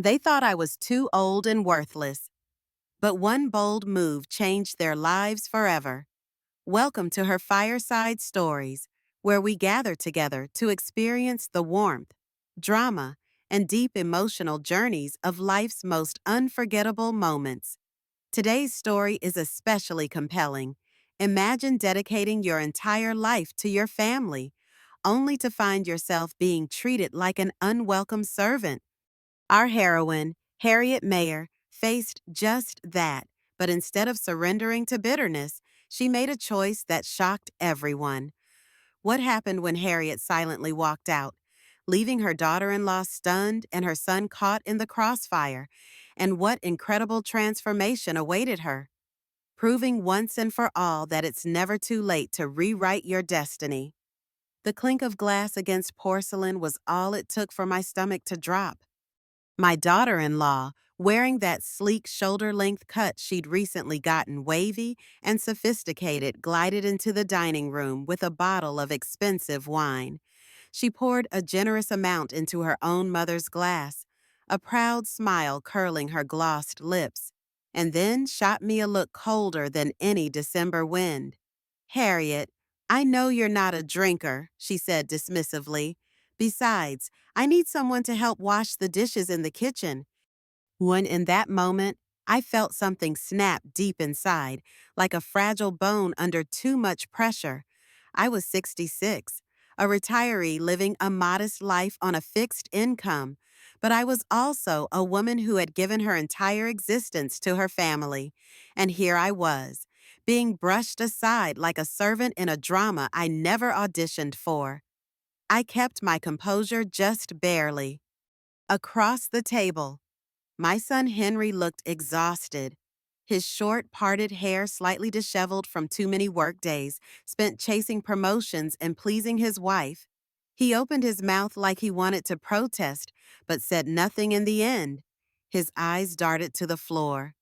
They thought I was too old and worthless, but one bold move changed their lives forever. Welcome to her Fireside Stories, where we gather together to experience the warmth, drama, and deep emotional journeys of life's most unforgettable moments. Today's story is especially compelling. Imagine dedicating your entire life to your family, only to find yourself being treated like an unwelcome servant. Our heroine, Harriet Mayer, faced just that, but instead of surrendering to bitterness, she made a choice that shocked everyone. What happened when Harriet silently walked out, leaving her daughter-in-law stunned and her son caught in the crossfire? And what incredible transformation awaited her, proving once and for all that it's never too late to rewrite your destiny. The clink of glass against porcelain was all it took for my stomach to drop. My daughter-in-law, wearing that sleek shoulder-length cut she'd recently gotten wavy and sophisticated, glided into the dining room with a bottle of expensive wine. She poured a generous amount into her own mother's glass, a proud smile curling her glossed lips, and then shot me a look colder than any December wind. "Harriet, I know you're not a drinker," she said dismissively. "Besides, I need someone to help wash the dishes in the kitchen." When in that moment, I felt something snap deep inside, like a fragile bone under too much pressure. I was 66, a retiree living a modest life on a fixed income, but I was also a woman who had given her entire existence to her family. And here I was, being brushed aside like a servant in a drama I never auditioned for. I kept my composure just barely. Across the table, my son Henry looked exhausted. His short, parted hair slightly disheveled from too many workdays, spent chasing promotions and pleasing his wife. He opened his mouth like he wanted to protest, but said nothing in the end. His eyes darted to the floor.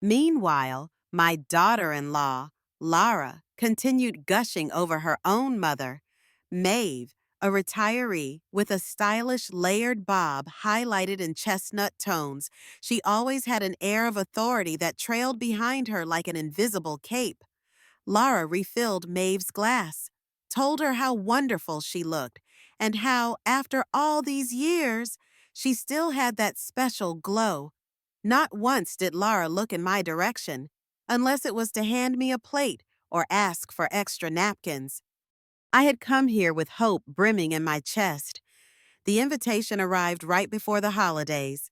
Meanwhile, my daughter-in-law, Lara, continued gushing over her own mother, Maeve, a retiree with a stylish layered bob highlighted in chestnut tones. She always had an air of authority that trailed behind her like an invisible cape. Lara refilled Maeve's glass, told her how wonderful she looked, and how, after all these years, she still had that special glow. Not once did Lara look in my direction, unless it was to hand me a plate or ask for extra napkins. I had come here with hope brimming in my chest. The invitation arrived right before the holidays.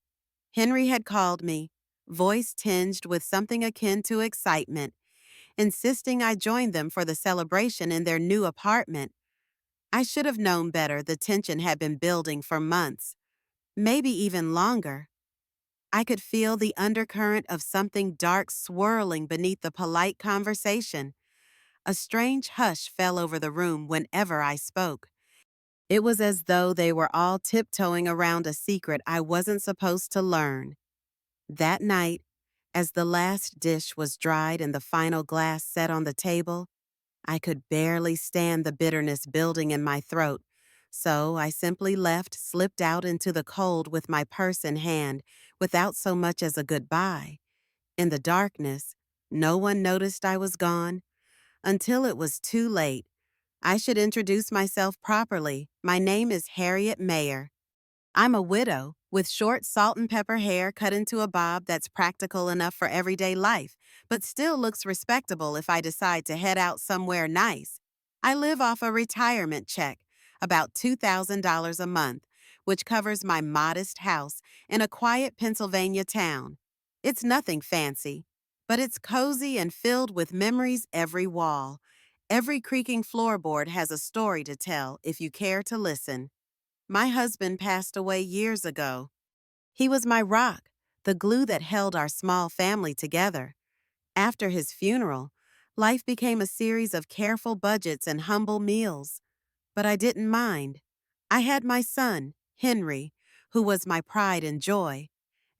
Henry had called me, voice tinged with something akin to excitement, insisting I join them for the celebration in their new apartment. I should have known better. The tension had been building for months, maybe even longer. I could feel the undercurrent of something dark swirling beneath the polite conversation. A strange hush fell over the room whenever I spoke. It was as though they were all tiptoeing around a secret I wasn't supposed to learn. That night, as the last dish was dried and the final glass set on the table, I could barely stand the bitterness building in my throat, so I simply left, slipped out into the cold with my purse in hand, without so much as a goodbye. In the darkness, no one noticed I was gone, until it was too late. I should introduce myself properly. My name is Harriet Mayer. I'm a widow with short salt and pepper hair cut into a bob that's practical enough for everyday life, but still looks respectable if I decide to head out somewhere nice. I live off a retirement check, about $2,000 a month, which covers my modest house in a quiet Pennsylvania town. It's nothing fancy, but it's cozy and filled with memories every wall. Every creaking floorboard has a story to tell if you care to listen. My husband passed away years ago. He was my rock, the glue that held our small family together. After his funeral, life became a series of careful budgets and humble meals. But I didn't mind. I had my son, Henry, who was my pride and joy,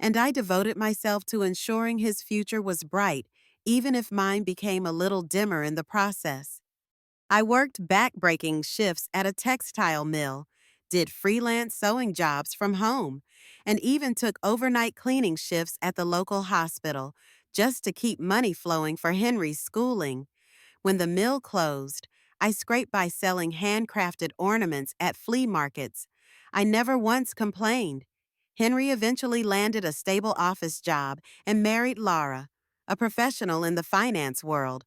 and I devoted myself to ensuring his future was bright, even if mine became a little dimmer in the process. I worked back-breaking shifts at a textile mill, did freelance sewing jobs from home, and even took overnight cleaning shifts at the local hospital just to keep money flowing for Henry's schooling. When the mill closed, I scraped by selling handcrafted ornaments at flea markets. I never once complained. Henry eventually landed a stable office job and married Laura, a professional in the finance world.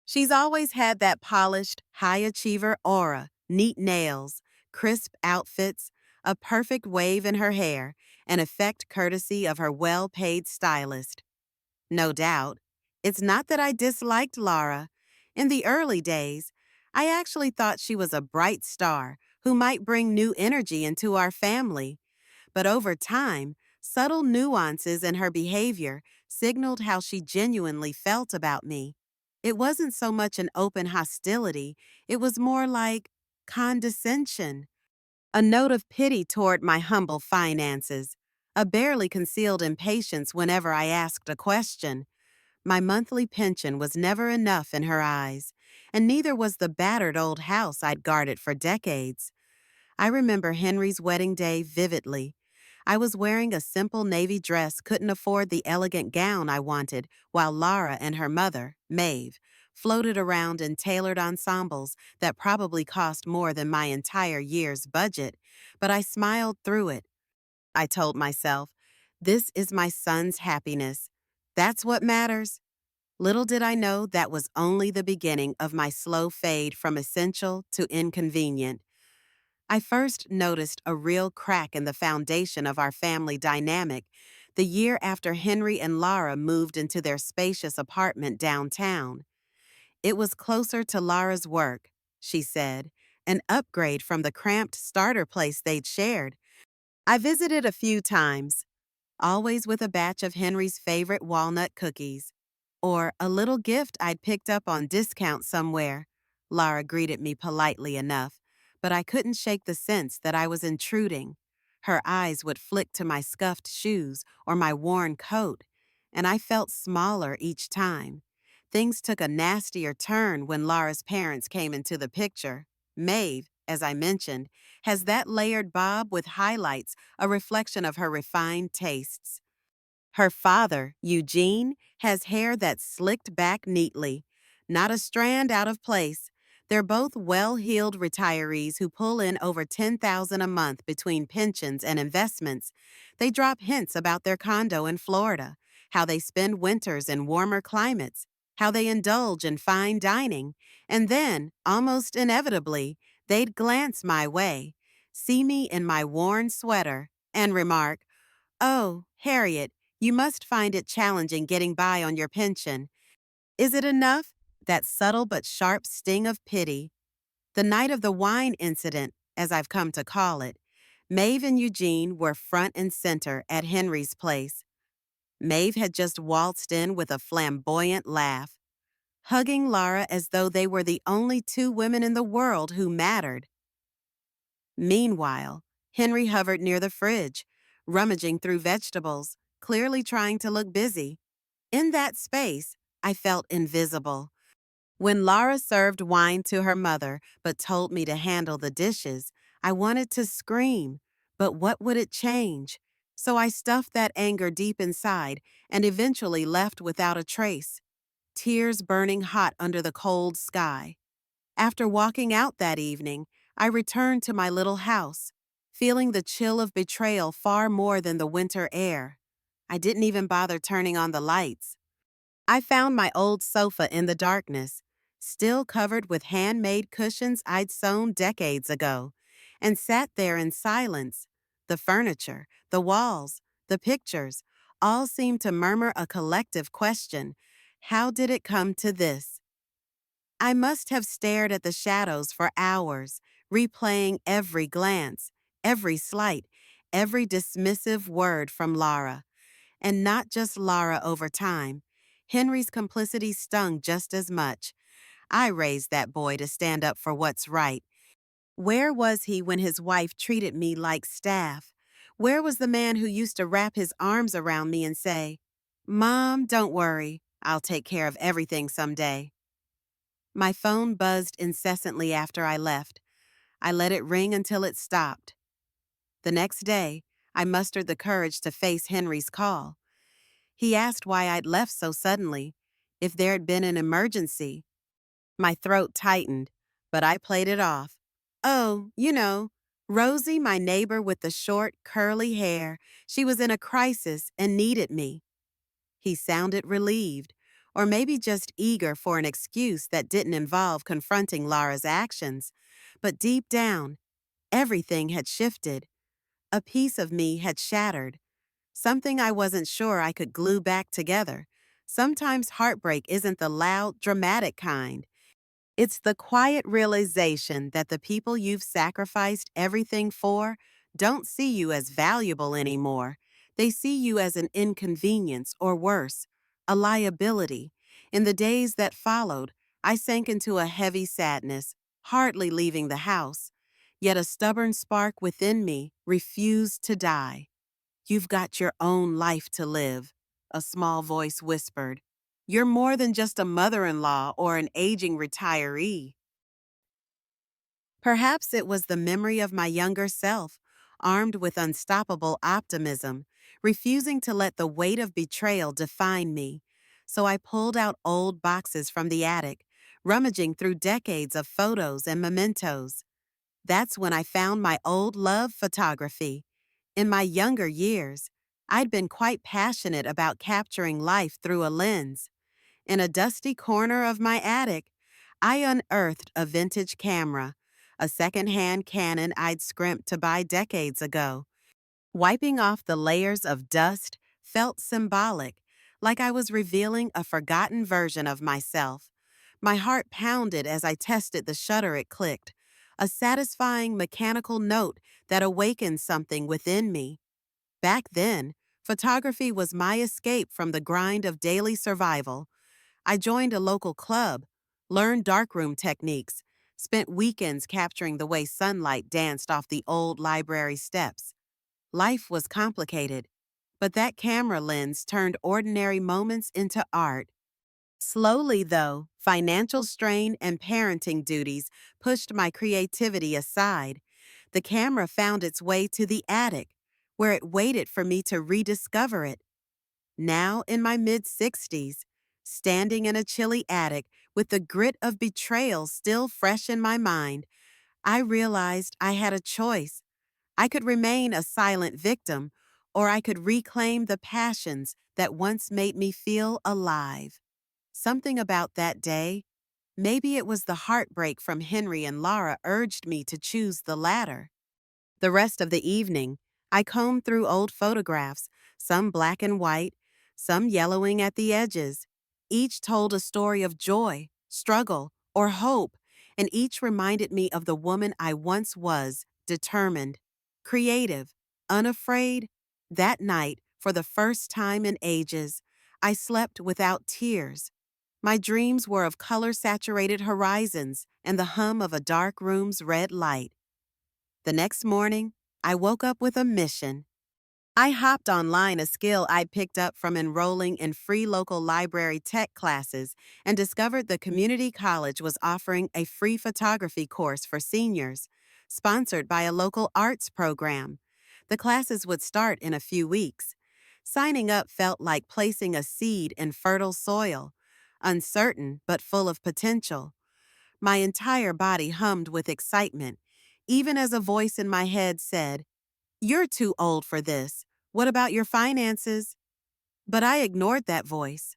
She's always had that polished, high achiever aura, neat nails, crisp outfits, a perfect wave in her hair, an effect courtesy of her well paid stylist. No doubt. It's not that I disliked Laura. In the early days, I actually thought she was a bright star who might bring new energy into our family. But over time, subtle nuances in her behavior signaled how she genuinely felt about me. It wasn't so much an open hostility, it was more like condescension, a note of pity toward my humble finances, a barely concealed impatience whenever I asked a question. My monthly pension was never enough in her eyes, and neither was the battered old house I'd guarded for decades. I remember Henry's wedding day vividly. I was wearing a simple navy dress, couldn't afford the elegant gown I wanted, while Lara and her mother, Maeve, floated around in tailored ensembles that probably cost more than my entire year's budget. But I smiled through it. I told myself, this is my son's happiness. That's what matters. Little did I know that was only the beginning of my slow fade from essential to inconvenient. I first noticed a real crack in the foundation of our family dynamic the year after Henry and Lara moved into their spacious apartment downtown. It was closer to Lara's work, she said, an upgrade from the cramped starter place they'd shared. I visited a few times, always with a batch of Henry's favorite walnut cookies, or a little gift I'd picked up on discount somewhere. Lara greeted me politely enough, but I couldn't shake the sense that I was intruding. Her eyes would flick to my scuffed shoes or my worn coat, and I felt smaller each time. Things took a nastier turn when Lara's parents came into the picture. Maeve, as I mentioned, has that layered bob with highlights, a reflection of her refined tastes. Her father, Eugene, has hair that's slicked back neatly, not a strand out of place. They're both well-heeled retirees who pull in over $10,000 a month between pensions and investments. They drop hints about their condo in Florida, how they spend winters in warmer climates, how they indulge in fine dining, and then, almost inevitably, they'd glance my way, see me in my worn sweater, and remark, "Oh, Harriet, you must find it challenging getting by on your pension. Is it enough?" That subtle but sharp sting of pity. The night of the wine incident, as I've come to call it, Maeve and Eugene were front and center at Henry's place. Maeve had just waltzed in with a flamboyant laugh, hugging Lara as though they were the only two women in the world who mattered. Meanwhile, Henry hovered near the fridge, rummaging through vegetables, clearly trying to look busy. In that space, I felt invisible. When Laura served wine to her mother but told me to handle the dishes, I wanted to scream, but what would it change? So I stuffed that anger deep inside and eventually left without a trace, tears burning hot under the cold sky. After walking out that evening, I returned to my little house, feeling the chill of betrayal far more than the winter air. I didn't even bother turning on the lights. I found my old sofa in the darkness, still covered with handmade cushions I'd sewn decades ago, and sat there in silence. The furniture, the walls, the pictures, all seemed to murmur a collective question. How did it come to this? I must have stared at the shadows for hours, replaying every glance, every slight, every dismissive word from Lara. And not just Lara over time. Henry's complicity stung just as much. I raised that boy to stand up for what's right. Where was he when his wife treated me like staff? Where was the man who used to wrap his arms around me and say, "Mom, don't worry, I'll take care of everything someday"? My phone buzzed incessantly after I left. I let it ring until it stopped. The next day, I mustered the courage to face Henry's call. He asked why I'd left so suddenly, if there had been an emergency. My throat tightened, but I played it off. Oh, Rosie, my neighbor with the short, curly hair, she was in a crisis and needed me. He sounded relieved, or maybe just eager for an excuse that didn't involve confronting Lara's actions. But deep down, everything had shifted. A piece of me had shattered. Something I wasn't sure I could glue back together. Sometimes heartbreak isn't the loud, dramatic kind. It's the quiet realization that the people you've sacrificed everything for don't see you as valuable anymore. They see you as an inconvenience or worse, a liability. In the days that followed, I sank into a heavy sadness, hardly leaving the house. Yet a stubborn spark within me refused to die. You've got your own life to live, a small voice whispered. You're more than just a mother-in-law or an aging retiree. Perhaps it was the memory of my younger self, armed with unstoppable optimism, refusing to let the weight of betrayal define me. So I pulled out old boxes from the attic, rummaging through decades of photos and mementos. That's when I found my old love photography. In my younger years, I'd been quite passionate about capturing life through a lens. In a dusty corner of my attic, I unearthed a vintage camera, a second-hand Canon I'd scrimped to buy decades ago. Wiping off the layers of dust felt symbolic, like I was revealing a forgotten version of myself. My heart pounded as I tested the shutter it clicked, a satisfying mechanical note that awakened something within me. Back then, photography was my escape from the grind of daily survival. I joined a local club, learned darkroom techniques, spent weekends capturing the way sunlight danced off the old library steps. Life was complicated, but that camera lens turned ordinary moments into art. Slowly, though, financial strain and parenting duties pushed my creativity aside. The camera found its way to the attic, where it waited for me to rediscover it. Now in my mid-60s, standing in a chilly attic with the grit of betrayal still fresh in my mind, I realized I had a choice. I could remain a silent victim, or I could reclaim the passions that once made me feel alive. Something about that day, maybe it was the heartbreak from Henry and Lara, urged me to choose the latter. The rest of the evening, I combed through old photographs, some black and white, some yellowing at the edges. Each told a story of joy, struggle, or hope, and each reminded me of the woman I once was, determined, creative, unafraid. That night, for the first time in ages, I slept without tears. My dreams were of color-saturated horizons and the hum of a dark room's red light. The next morning, I woke up with a mission. I hopped online, a skill I'd picked up from enrolling in free local library tech classes, and discovered the community college was offering a free photography course for seniors, sponsored by a local arts program. The classes would start in a few weeks. Signing up felt like placing a seed in fertile soil, uncertain but full of potential. My entire body hummed with excitement, even as a voice in my head said, "You're too old for this. What about your finances?" But I ignored that voice.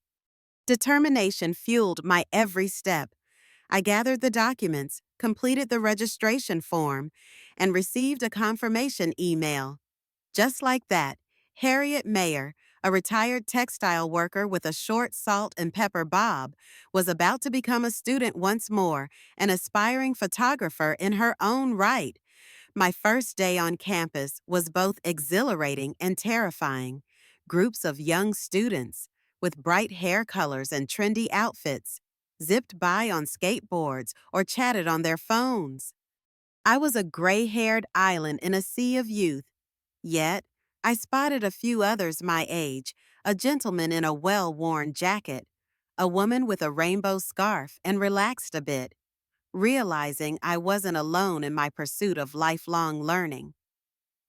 Determination fueled my every step. I gathered the documents, completed the registration form, and received a confirmation email. Just like that, Harriet Mayer, a retired textile worker with a short salt and pepper bob, was about to become a student once more, an aspiring photographer in her own right. My first day on campus was both exhilarating and terrifying. Groups of young students, with bright hair colors and trendy outfits, zipped by on skateboards or chatted on their phones. I was a gray-haired island in a sea of youth. Yet, I spotted a few others my age, a gentleman in a well-worn jacket, a woman with a rainbow scarf and relaxed a bit. realizing I wasn't alone in my pursuit of lifelong learning.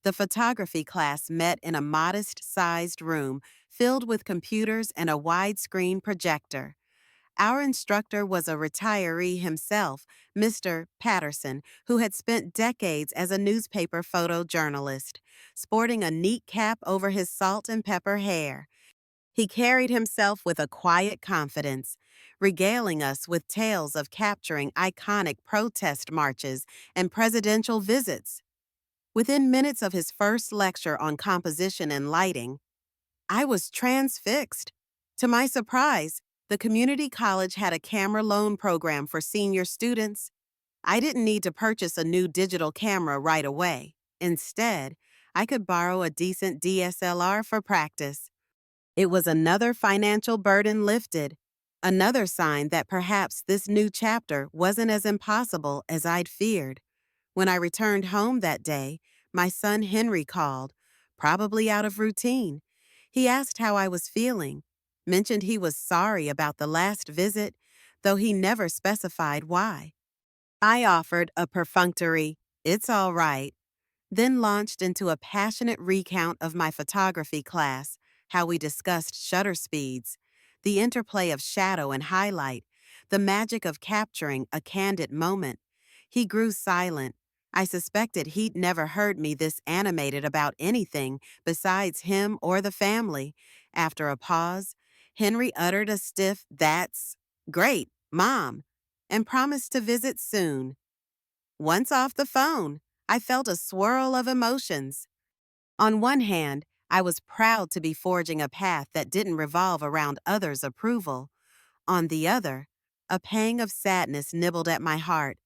The photography class met in a modest-sized room filled with computers and a widescreen projector. Our instructor was a retiree himself, Mr. Patterson, who had spent decades as a newspaper photojournalist, sporting a neat cap over his salt and pepper hair. He carried himself with a quiet confidence, regaling us with tales of capturing iconic protest marches and presidential visits. Within minutes of his first lecture on composition and lighting, I was transfixed. To my surprise, the community college had a camera loan program for senior students. I didn't need to purchase a new digital camera right away. Instead, I could borrow a decent DSLR for practice. It was another financial burden lifted, another sign that perhaps this new chapter wasn't as impossible as I'd feared. When I returned home that day, my son Henry called, probably out of routine. He asked how I was feeling, mentioned he was sorry about the last visit, though he never specified why. I offered a perfunctory, "It's all right," then launched into a passionate recount of my photography class, how we discussed shutter speeds, the interplay of shadow and highlight, the magic of capturing a candid moment. He grew silent. I suspected he'd never heard me this animated about anything besides him or the family. After a pause, Henry uttered a stiff, "That's great, Mom," and promised to visit soon. Once off the phone, I felt a swirl of emotions. On one hand, I was proud to be forging a path that didn't revolve around others' approval. On the other, a pang of sadness nibbled at my heart.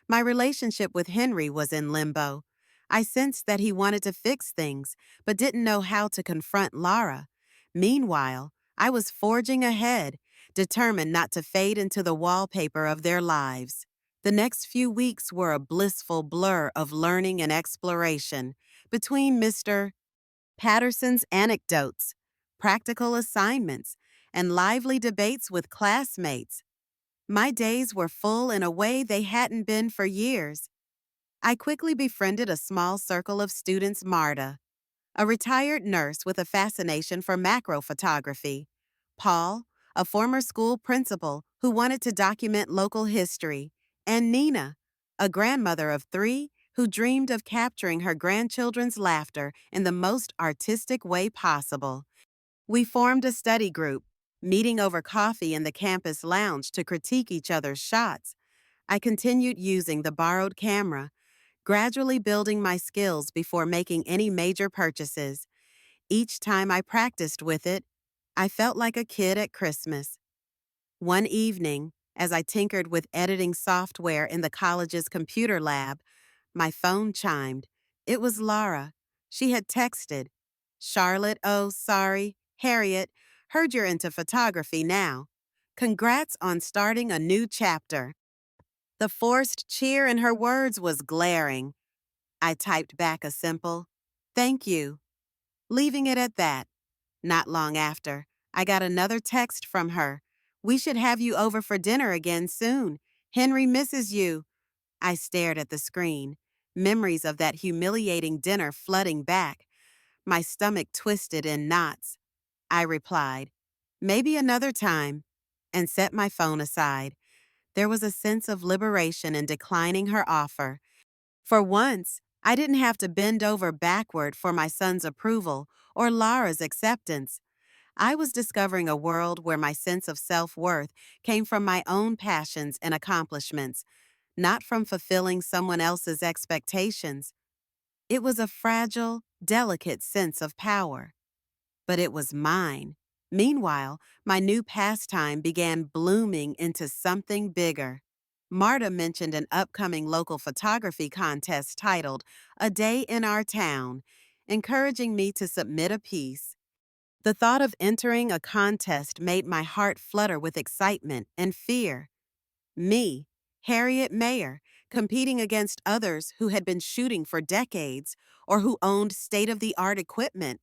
My relationship with Henry was in limbo. I sensed that he wanted to fix things, but didn't know how to confront Lara. Meanwhile, I was forging ahead, determined not to fade into the wallpaper of their lives. The next few weeks were a blissful blur of learning and exploration. Between Mr. Patterson's anecdotes, practical assignments, and lively debates with classmates, my days were full in a way they hadn't been for years. I quickly befriended a small circle of students: Marta, a retired nurse with a fascination for macro photography; Paul, a former school principal who wanted to document local history; and Nina, a grandmother of 3 who dreamed of capturing her grandchildren's laughter in the most artistic way possible. We formed a study group, meeting over coffee in the campus lounge to critique each other's shots. I continued using the borrowed camera, gradually building my skills before making any major purchases. Each time I practiced with it, I felt like a kid at Christmas. One evening, as I tinkered with editing software in the college's computer lab, my phone chimed. It was Laura. She had texted, "Charlotte, oh, sorry, Harriet, heard you're into photography now. Congrats on starting a new chapter." The forced cheer in her words was glaring. I typed back a simple, "Thank you," leaving it at that. Not long after, I got another text from her. "We should have you over for dinner again soon. Henry misses you." I stared at the screen, memories of that humiliating dinner flooding back. My stomach twisted in knots. I replied, "Maybe another time," and set my phone aside. There was a sense of liberation in declining her offer. For once, I didn't have to bend over backward for my son's approval or Lara's acceptance. I was discovering a world where my sense of self-worth came from my own passions and accomplishments, not from fulfilling someone else's expectations. It was a fragile, delicate sense of power, but it was mine. Meanwhile, my new pastime began blooming into something bigger. Marta mentioned an upcoming local photography contest titled "A Day in Our Town," encouraging me to submit a piece. The thought of entering a contest made my heart flutter with excitement and fear. Me, Harriet Mayer, competing against others who had been shooting for decades or who owned state-of-the-art equipment.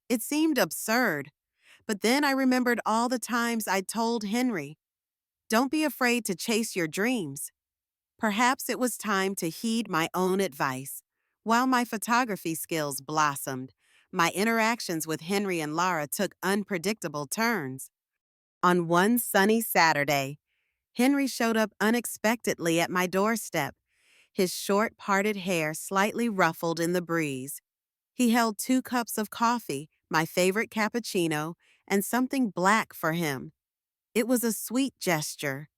It seemed absurd, but then I remembered all the times I'd told Henry, "Don't be afraid to chase your dreams." Perhaps it was time to heed my own advice. While my photography skills blossomed, my interactions with Henry and Lara took unpredictable turns. On one sunny Saturday, Henry showed up unexpectedly at my doorstep, his short parted hair slightly ruffled in the breeze. He held 2 cups of coffee, my favorite cappuccino, and something black for him. It was a sweet gesture,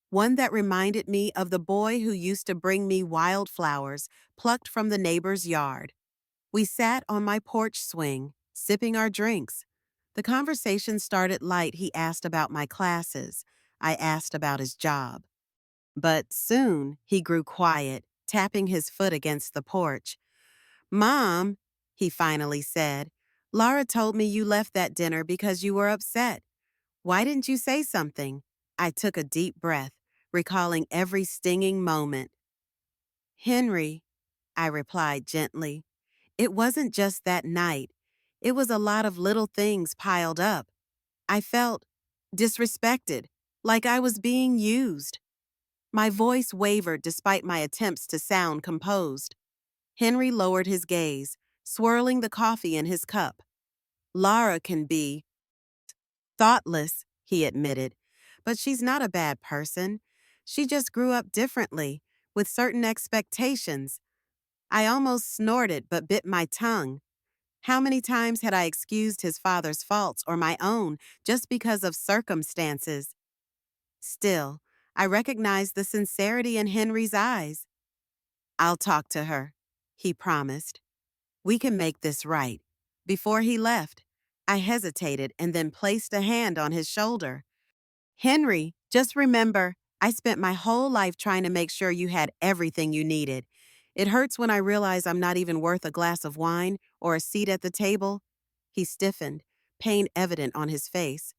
one that reminded me of the boy who used to bring me wildflowers plucked from the neighbor's yard. We sat on my porch swing, sipping our drinks. The conversation started light. He asked about my classes. I asked about his job. But soon he grew quiet, tapping his foot against the porch. "Mom," he finally said, "Lara told me you left that dinner because you were upset. Why didn't you say something?" I took a deep breath, recalling every stinging moment. "Henry," I replied gently, "it wasn't just that night. It was a lot of little things piled up. I felt disrespected, like I was being used." My voice wavered despite my attempts to sound composed. Henry lowered his gaze, swirling the coffee in his cup. "Lara can be thoughtless," he admitted, "but she's not a bad person. She just grew up differently, with certain expectations." I almost snorted but bit my tongue. How many times had I excused his father's faults or my own just because of circumstances? Still, I recognized the sincerity in Henry's eyes. "I'll talk to her," he promised. "We can make this right." Before he left, I hesitated and then placed a hand on his shoulder. "Henry, just remember, I spent my whole life trying to make sure you had everything you needed. It hurts when I realize I'm not even worth a glass of wine or a seat at the table." He stiffened, pain evident on his face.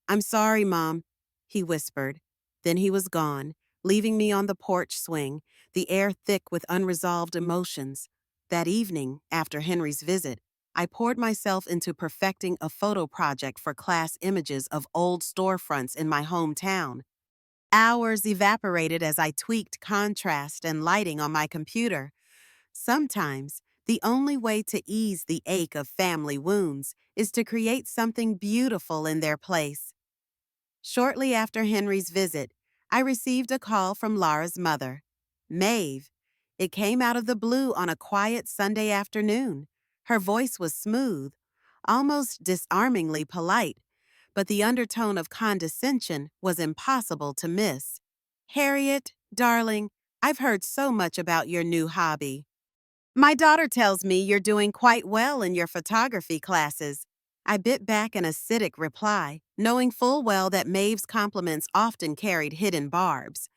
"I'm sorry, Mom," he whispered. Then he was gone, leaving me on the porch swing, the air thick with unresolved emotions. That evening, after Henry's visit, I poured myself into perfecting a photo project for class images of old storefronts in my hometown. Hours evaporated as I tweaked contrast and lighting on my computer. Sometimes, the only way to ease the ache of family wounds is to create something beautiful in their place. Shortly after Henry's visit, I received a call from Lara's mother, Maeve. It came out of the blue on a quiet Sunday afternoon. Her voice was smooth, almost disarmingly polite, but the undertone of condescension was impossible to miss. "Harriet, darling, I've heard so much about your new hobby. My daughter tells me you're doing quite well in your photography classes." I bit back an acidic reply, knowing full well that Maeve's compliments often carried hidden barbs.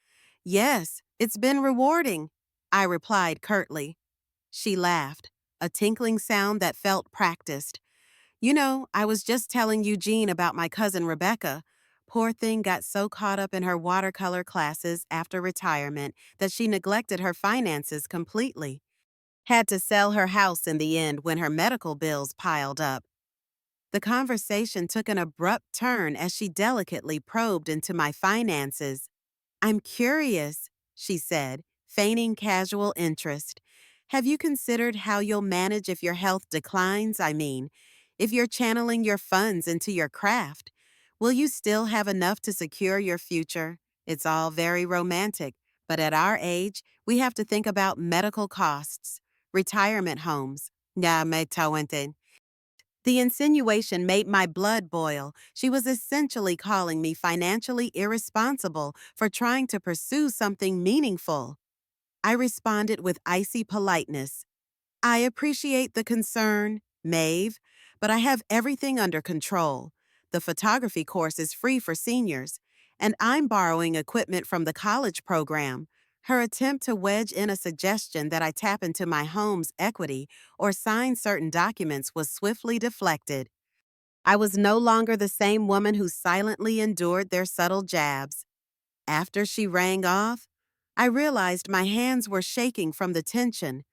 "Yes, it's been rewarding," I replied curtly. She laughed, a tinkling sound that felt practiced. "You know, I was just telling Eugene about my cousin Rebecca. Poor thing got so caught up in her watercolor classes after retirement that she neglected her finances completely. Had to sell her house in the end when her medical bills piled up." The conversation took an abrupt turn as she delicately probed into my finances. "I'm curious," she said, feigning casual interest. "Have you considered how you'll manage if your health declines? I mean, if you're channeling your funds into your craft, will you still have enough to secure your future? It's all very romantic, but at our age, we have to think about medical costs, retirement homes." Ya me tawente. The insinuation made my blood boil. She was essentially calling me financially irresponsible for trying to pursue something meaningful. I responded with icy politeness. "I appreciate the concern, Maeve, but I have everything under control. The photography course is free for seniors, and I'm borrowing equipment from the college program." Her attempt to wedge in a suggestion that I tap into my home's equity or sign certain documents was swiftly deflected. I was no longer the same woman who silently endured their subtle jabs. After she rang off, I realized my hands were shaking from the tension,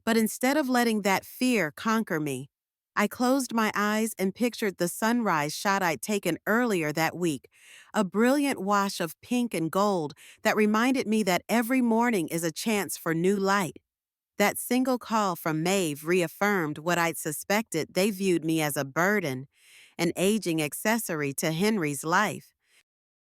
but instead of letting that fear conquer me, I closed my eyes and pictured the sunrise shot I'd taken earlier that week, a brilliant wash of pink and gold that reminded me that every morning is a chance for new light. That single call from Maeve reaffirmed what I'd suspected. They viewed me as a burden, an aging accessory to Henry's life.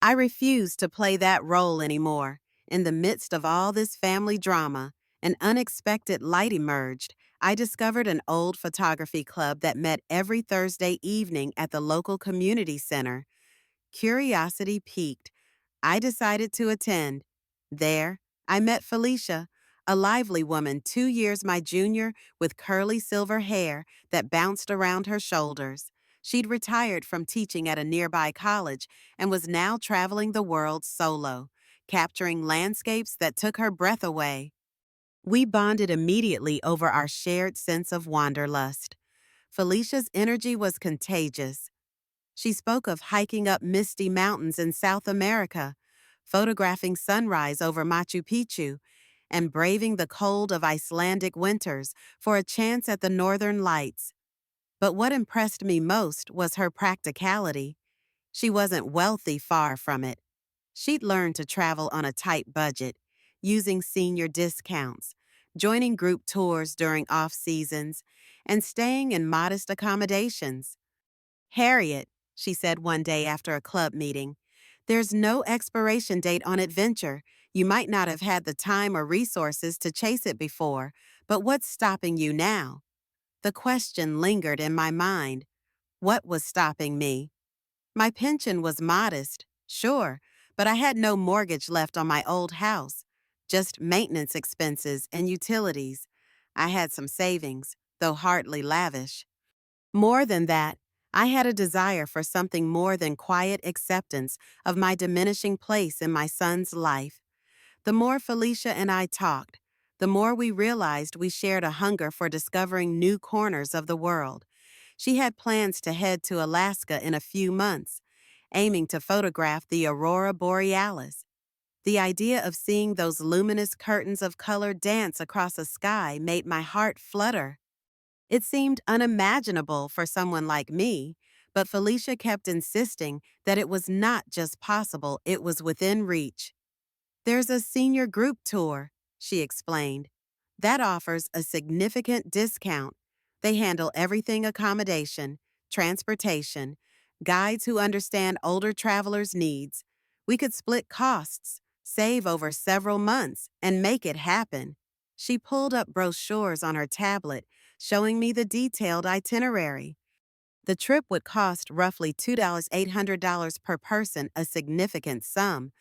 I refused to play that role anymore. In the midst of all this family drama, an unexpected light emerged. I discovered an old photography club that met every Thursday evening at the local community center. Curiosity piqued. I decided to attend. There, I met Felicia, a lively woman 2 years my junior with curly silver hair that bounced around her shoulders. She'd retired from teaching at a nearby college and was now traveling the world solo, capturing landscapes that took her breath away. We bonded immediately over our shared sense of wanderlust. Felicia's energy was contagious. She spoke of hiking up misty mountains in South America, photographing sunrise over Machu Picchu, and braving the cold of Icelandic winters for a chance at the northern lights. But what impressed me most was her practicality. She wasn't wealthy, far from it. She'd learned to travel on a tight budget, using senior discounts, joining group tours during off seasons, and staying in modest accommodations. "Harriet," she said one day after a club meeting, "there's no expiration date on adventure. You might not have had the time or resources to chase it before, but what's stopping you now?" The question lingered in my mind. What was stopping me? My pension was modest, sure, but I had no mortgage left on my old house, just maintenance expenses and utilities. I had some savings, though hardly lavish. More than that, I had a desire for something more than quiet acceptance of my diminishing place in my son's life. The more Felicia and I talked, the more we realized we shared a hunger for discovering new corners of the world. She had plans to head to Alaska in a few months, aiming to photograph the aurora borealis. The idea of seeing those luminous curtains of color dance across a sky made my heart flutter. It seemed unimaginable for someone like me, but Felicia kept insisting that it was not just possible, it was within reach. "There's a senior group tour," she explained. "That offers a significant discount. They handle everything: accommodation, transportation, guides who understand older travelers' needs. We could split costs, save over several months, and make it happen." She pulled up brochures on her tablet, showing me the detailed itinerary. The trip would cost roughly $2,800 per person, a significant sum,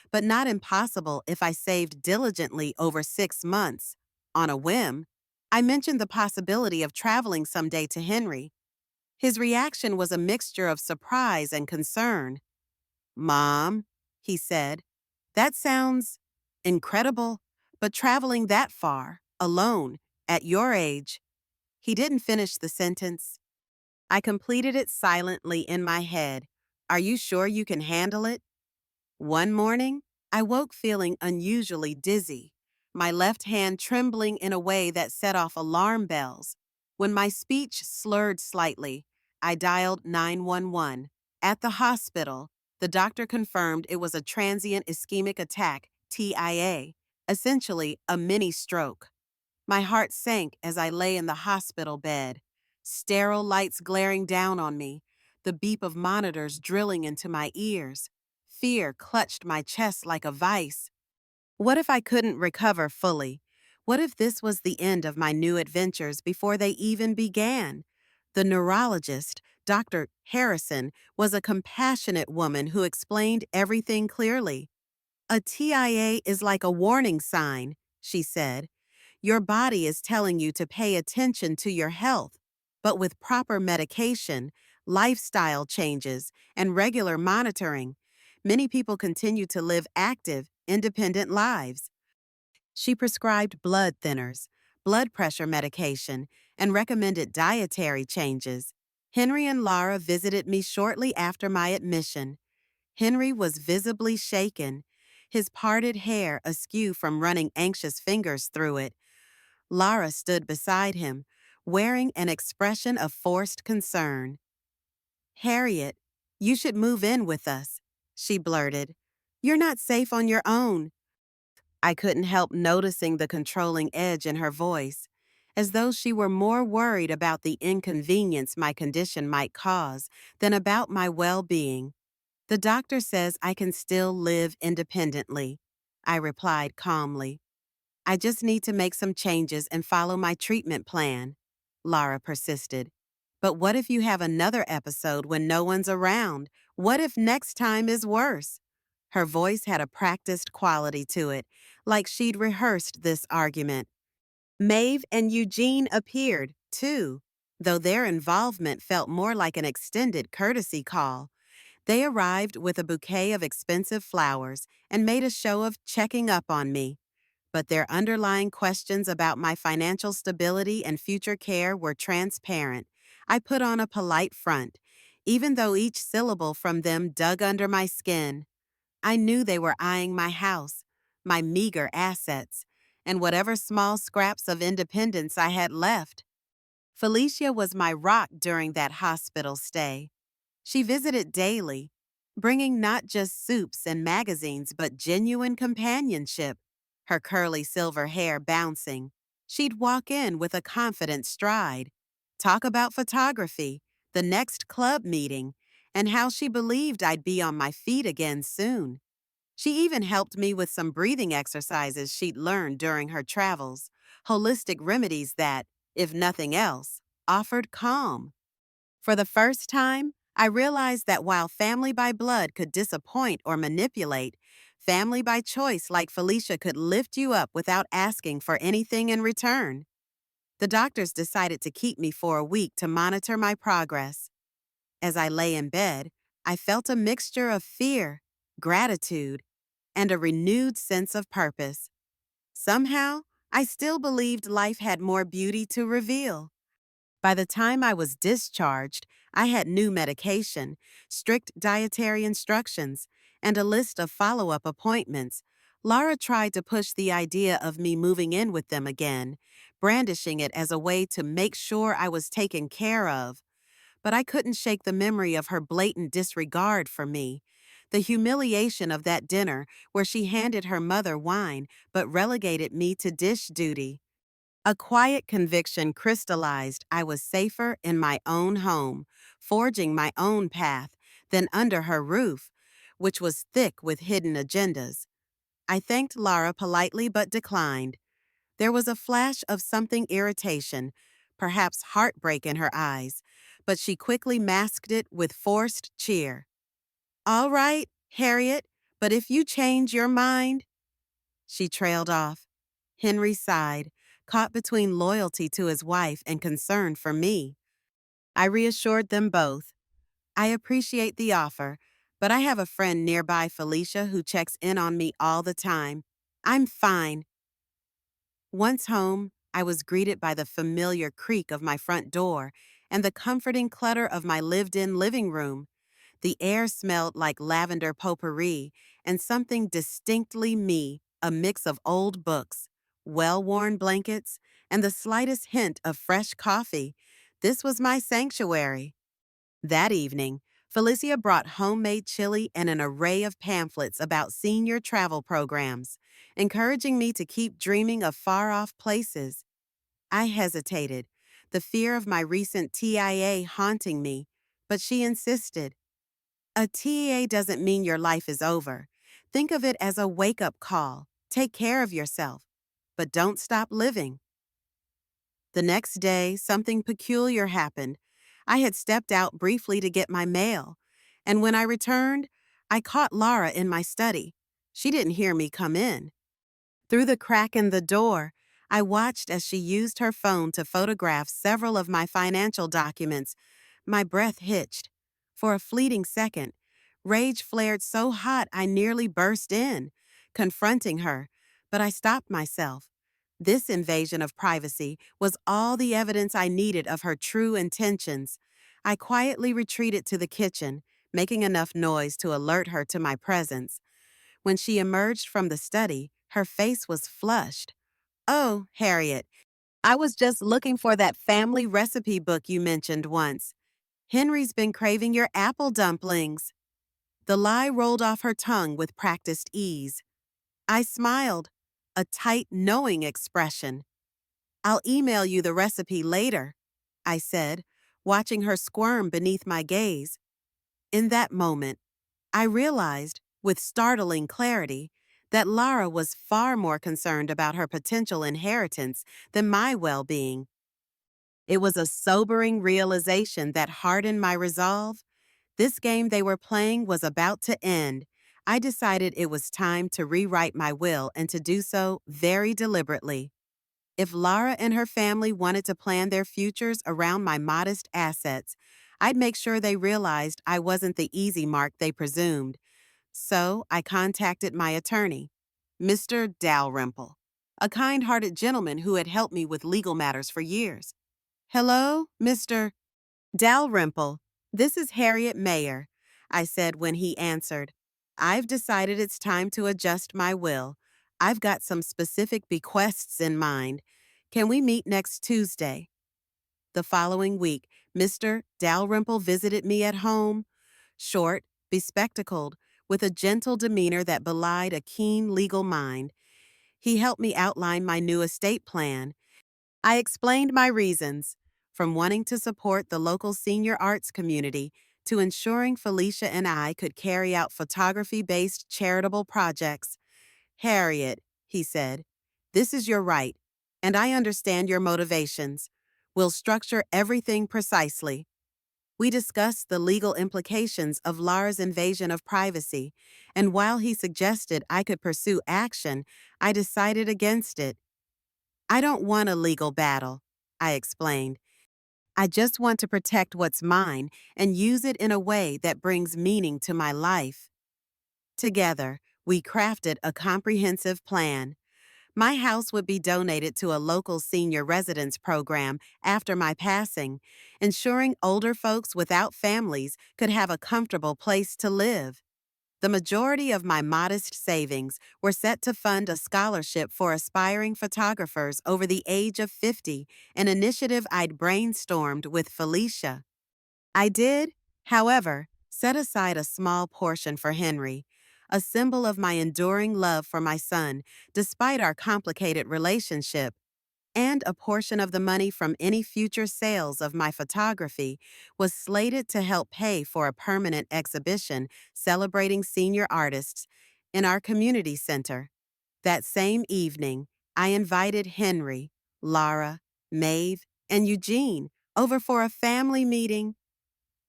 but not impossible if I saved diligently over 6 months. On a whim, I mentioned the possibility of traveling someday to Henry. His reaction was a mixture of surprise and concern. "Mom," he said, "that sounds incredible, but traveling that far, alone, at your age." He didn't finish the sentence. I completed it silently in my head. "Are you sure you can handle it?" One morning, I woke feeling unusually dizzy, my left hand trembling in a way that set off alarm bells. When my speech slurred slightly, I dialed 911. At the hospital, the doctor confirmed it was a transient ischemic attack, TIA, essentially a mini stroke. My heart sank as I lay in the hospital bed, sterile lights glaring down on me, the beep of monitors drilling into my ears. Fear clutched my chest like a vice. What if I couldn't recover fully? What if this was the end of my new adventures before they even began? The neurologist, Dr. Harrison, was a compassionate woman who explained everything clearly. "A TIA is like a warning sign," she said. "Your body is telling you to pay attention to your health, but with proper medication, lifestyle changes, and regular monitoring, many people continue to live active, independent lives." She prescribed blood thinners, blood pressure medication, and recommended dietary changes. Henry and Laura visited me shortly after my admission. Henry was visibly shaken, his parted hair askew from running anxious fingers through it. Laura stood beside him, wearing an expression of forced concern. "Harriet, you should move in with us," she blurted. "You're not safe on your own." I couldn't help noticing the controlling edge in her voice, as though she were more worried about the inconvenience my condition might cause than about my well-being. "The doctor says I can still live independently," I replied calmly. "I just need to make some changes and follow my treatment plan," Laura persisted. "But what if you have another episode when no one's around? What if next time is worse?" Her voice had a practiced quality to it, like she'd rehearsed this argument. Maeve and Eugene appeared, too, though their involvement felt more like an extended courtesy call. They arrived with a bouquet of expensive flowers and made a show of checking up on me. But their underlying questions about my financial stability and future care were transparent. I put on a polite front, even though each syllable from them dug under my skin. I knew they were eyeing my house, my meager assets, and whatever small scraps of independence I had left. Felicia was my rock during that hospital stay. She visited daily, bringing not just soups and magazines but genuine companionship, her curly silver hair bouncing. She'd walk in with a confident stride, talk about photography, the next club meeting, and how she believed I'd be on my feet again soon. She even helped me with some breathing exercises she'd learned during her travels, holistic remedies that, if nothing else, offered calm. For the first time, I realized that while family by blood could disappoint or manipulate, family by choice like Felicia could lift you up without asking for anything in return. The doctors decided to keep me for a week to monitor my progress. As I lay in bed, I felt a mixture of fear, gratitude, and a renewed sense of purpose. Somehow, I still believed life had more beauty to reveal. By the time I was discharged, I had new medication, strict dietary instructions, and a list of follow-up appointments. Laura tried to push the idea of me moving in with them again, brandishing it as a way to make sure I was taken care of. But I couldn't shake the memory of her blatant disregard for me. The humiliation of that dinner where she handed her mother wine but relegated me to dish duty. A quiet conviction crystallized I was safer in my own home, forging my own path, than under her roof, which was thick with hidden agendas. I thanked Laura politely but declined. There was a flash of something irritation, perhaps heartbreak in her eyes, but she quickly masked it with forced cheer. "All right, Harriet, but if you change your mind—" She trailed off. Henry sighed, caught between loyalty to his wife and concern for me. I reassured them both. "I appreciate the offer, but I have a friend nearby, Felicia, who checks in on me all the time. I'm fine." Once home, I was greeted by the familiar creak of my front door and the comforting clutter of my lived-in living room. The air smelled like lavender potpourri and something distinctly me, a mix of old books, well-worn blankets, and the slightest hint of fresh coffee. This was my sanctuary. That evening, Felicia brought homemade chili and an array of pamphlets about senior travel programs, encouraging me to keep dreaming of far-off places. I hesitated, the fear of my recent TIA haunting me, but she insisted. "A TIA doesn't mean your life is over. Think of it as a wake-up call. Take care of yourself, but don't stop living." The next day, something peculiar happened. I had stepped out briefly to get my mail, and when I returned, I caught Laura in my study. She didn't hear me come in. Through the crack in the door, I watched as she used her phone to photograph several of my financial documents. My breath hitched. For a fleeting second, rage flared so hot I nearly burst in, confronting her, but I stopped myself. This invasion of privacy was all the evidence I needed of her true intentions. I quietly retreated to the kitchen, making enough noise to alert her to my presence. When she emerged from the study, her face was flushed. "Oh, Harriet, I was just looking for that family recipe book you mentioned once. Henry's been craving your apple dumplings. The lie rolled off her tongue with practiced ease. I smiled, a tight, knowing expression. I'll email you the recipe later, I said, watching her squirm beneath my gaze. In that moment, I realized, with startling clarity, that Lara was far more concerned about her potential inheritance than my well-being. It was a sobering realization that hardened my resolve. This game they were playing was about to end. I decided it was time to rewrite my will and to do so very deliberately. If Lara and her family wanted to plan their futures around my modest assets, I'd make sure they realized I wasn't the easy mark they presumed. So I contacted my attorney, Mr. Dalrymple, a kind-hearted gentleman who had helped me with legal matters for years. Hello, Mr. Dalrymple. This is Harriet Mayer, I said when he answered. I've decided it's time to adjust my will. I've got some specific bequests in mind. Can we meet next Tuesday? The following week, Mr. Dalrymple visited me at home, short, bespectacled, with a gentle demeanor that belied a keen legal mind. He helped me outline my new estate plan. I explained my reasons, from wanting to support the local senior arts community to ensuring Felicia and I could carry out photography-based charitable projects. Harriet, he said, this is your right, and I understand your motivations. We'll structure everything precisely. We discussed the legal implications of Lara's invasion of privacy, and while he suggested I could pursue action, I decided against it. I don't want a legal battle, I explained. I just want to protect what's mine and use it in a way that brings meaning to my life. Together, we crafted a comprehensive plan. My house would be donated to a local senior residence program after my passing, ensuring older folks without families could have a comfortable place to live. The majority of my modest savings were set to fund a scholarship for aspiring photographers over the age of 50, an initiative I'd brainstormed with Felicia. I did, however, set aside a small portion for Henry, a symbol of my enduring love for my son, despite our complicated relationship, and a portion of the money from any future sales of my photography was slated to help pay for a permanent exhibition celebrating senior artists in our community center. That same evening, I invited Henry, Lara, Maeve, and Eugene over for a family meeting.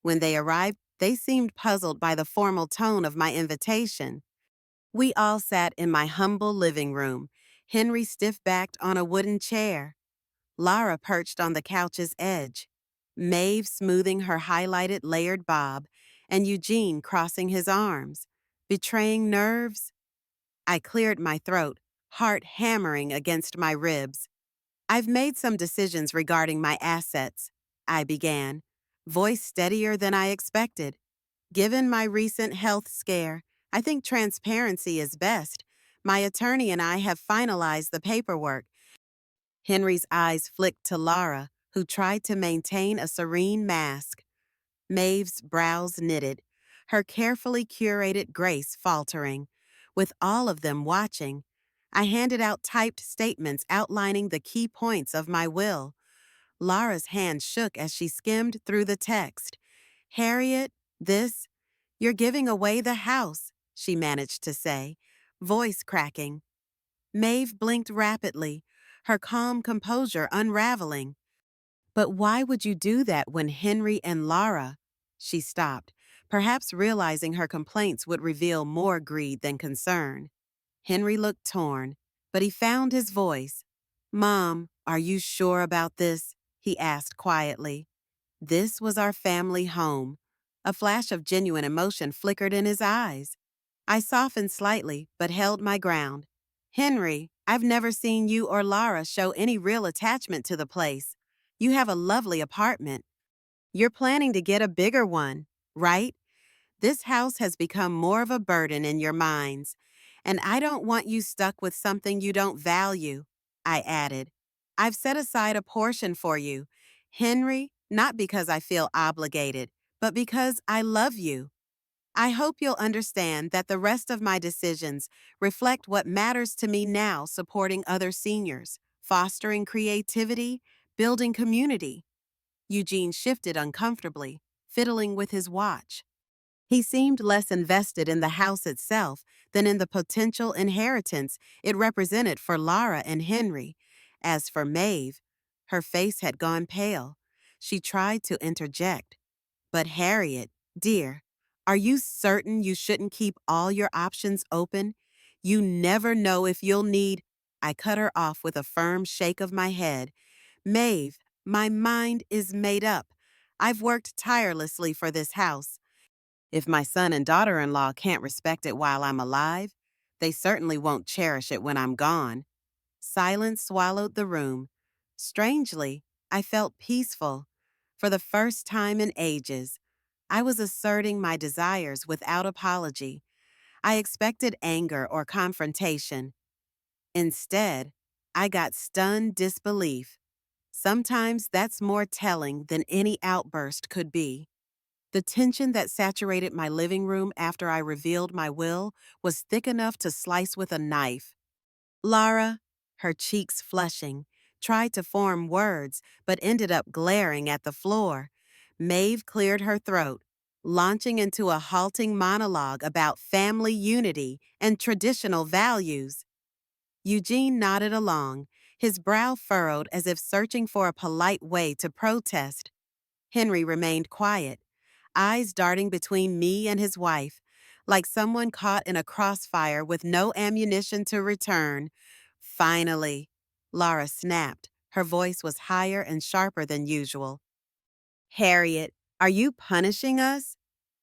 When they arrived, they seemed puzzled by the formal tone of my invitation. We all sat in my humble living room, Henry stiff-backed on a wooden chair, Lara perched on the couch's edge, Maeve smoothing her highlighted layered bob, and Eugene crossing his arms. Betraying nerves? I cleared my throat, heart hammering against my ribs. I've made some decisions regarding my assets, I began, voice steadier than I expected. Given my recent health scare, I think transparency is best. My attorney and I have finalized the paperwork. Henry's eyes flicked to Lara, who tried to maintain a serene mask. Maeve's brows knitted, her carefully curated grace faltering. With all of them watching, I handed out typed statements outlining the key points of my will. Lara's hand shook as she skimmed through the text. Harriet, you're giving away the house, she managed to say, voice cracking. Maeve blinked rapidly, her calm composure unraveling. But why would you do that when Henry and Lara? She stopped, perhaps realizing her complaints would reveal more greed than concern. Henry looked torn, but he found his voice. Mom, are you sure about this? He asked quietly. This was our family home. A flash of genuine emotion flickered in his eyes. I softened slightly, but held my ground. Henry, I've never seen you or Lara show any real attachment to the place. You have a lovely apartment. You're planning to get a bigger one, right? This house has become more of a burden in your minds, and I don't want you stuck with something you don't value, I added. I've set aside a portion for you, Henry, not because I feel obligated, but because I love you. I hope you'll understand that the rest of my decisions reflect what matters to me now, supporting other seniors, fostering creativity, building community. Eugene shifted uncomfortably, fiddling with his watch. He seemed less invested in the house itself than in the potential inheritance it represented for Lara and Henry. As for Maeve, her face had gone pale. She tried to interject. But Harriet, dear, are you certain you shouldn't keep all your options open? You never know if you'll need. I cut her off with a firm shake of my head. Maeve, my mind is made up. I've worked tirelessly for this house. If my son and daughter-in-law can't respect it while I'm alive, they certainly won't cherish it when I'm gone. Silence swallowed the room. Strangely, I felt peaceful. For the first time in ages, I was asserting my desires without apology. I expected anger or confrontation. Instead, I got stunned disbelief. Sometimes that's more telling than any outburst could be. The tension that saturated my living room after I revealed my will was thick enough to slice with a knife. Lara, her cheeks flushing, tried to form words but ended up glaring at the floor. Maeve cleared her throat, launching into a halting monologue about family unity and traditional values. Eugene nodded along, his brow furrowed as if searching for a polite way to protest. Henry remained quiet, eyes darting between me and his wife, like someone caught in a crossfire with no ammunition to return. Finally, Laura snapped. Her voice was higher and sharper than usual. Harriet, are you punishing us?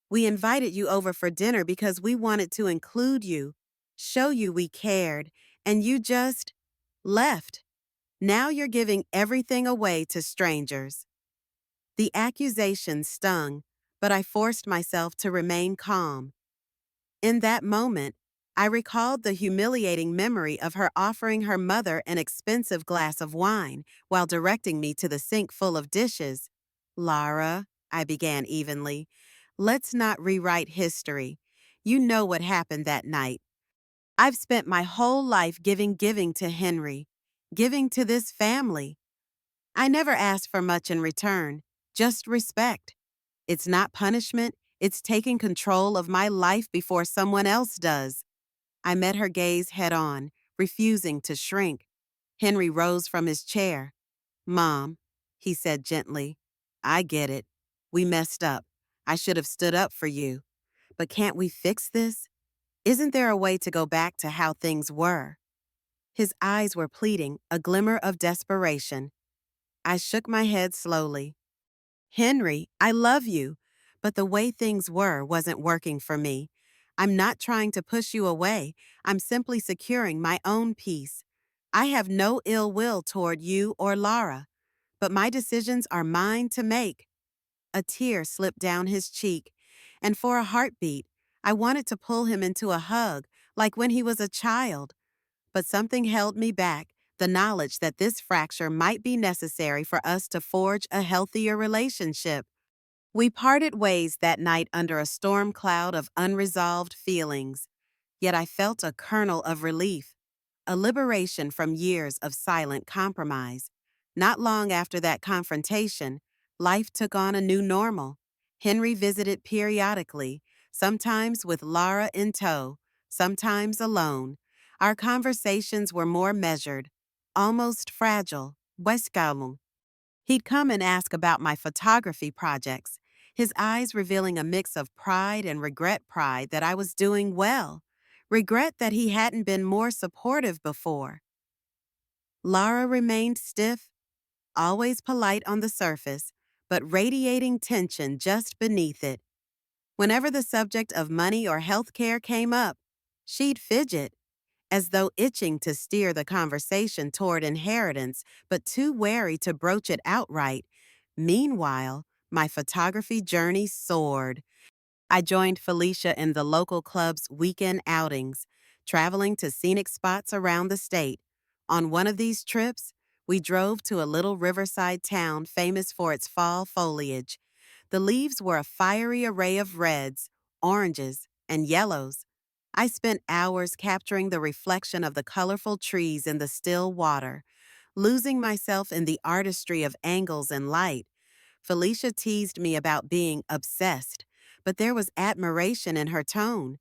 We invited you over for dinner because we wanted to include you, show you we cared, and you just left. Now you're giving everything away to strangers. The accusation stung, but I forced myself to remain calm. In that moment, I recalled the humiliating memory of her offering her mother an expensive glass of wine while directing me to the sink full of dishes. Lara, I began evenly, let's not rewrite history. You know what happened that night. I've spent my whole life giving to Henry, giving to this family. I never asked for much in return, just respect. It's not punishment, it's taking control of my life before someone else does. I met her gaze head on, refusing to shrink. Henry rose from his chair. Mom, he said gently, I get it. We messed up. I should have stood up for you. But can't we fix this? Isn't there a way to go back to how things were? His eyes were pleading, a glimmer of desperation. I shook my head slowly. Henry, I love you, but the way things were wasn't working for me. I'm not trying to push you away. I'm simply securing my own peace. I have no ill will toward you or Lara, but my decisions are mine to make. A tear slipped down his cheek, and for a heartbeat, I wanted to pull him into a hug, like when he was a child. But something held me back, the knowledge that this fracture might be necessary for us to forge a healthier relationship. We parted ways that night under a storm cloud of unresolved feelings, yet I felt a kernel of relief, a liberation from years of silent compromise. Not long after that confrontation, life took on a new normal. Henry visited periodically, sometimes with Lara in tow, sometimes alone. Our conversations were more measured, almost fragile. Westgalung. He'd come and ask about my photography projects, his eyes revealing a mix of pride and pride that I was doing well, regret that he hadn't been more supportive before. Lara remained stiff, always polite on the surface, but radiating tension just beneath it. Whenever the subject of money or health care came up, she'd fidget, as though itching to steer the conversation toward inheritance, but too wary to broach it outright. Meanwhile, my photography journey soared. I joined Felicia in the local club's weekend outings, traveling to scenic spots around the state. On one of these trips, We drove to a little riverside town famous for its fall foliage. The leaves were a fiery array of reds, oranges, and yellows. I spent hours capturing the reflection of the colorful trees in the still water, losing myself in the artistry of angles and light. Felicia teased me about being obsessed, but there was admiration in her tone.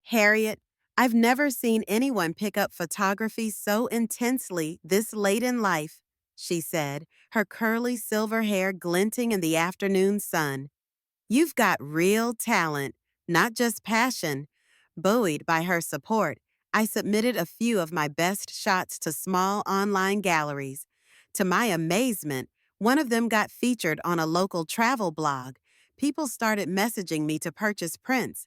Harriet, I've never seen anyone pick up photography so intensely this late in life, she said, her curly silver hair glinting in the afternoon sun. You've got real talent, not just passion. Buoyed by her support, I submitted a few of my best shots to small online galleries. To my amazement, one of them got featured on a local travel blog. People started messaging me to purchase prints.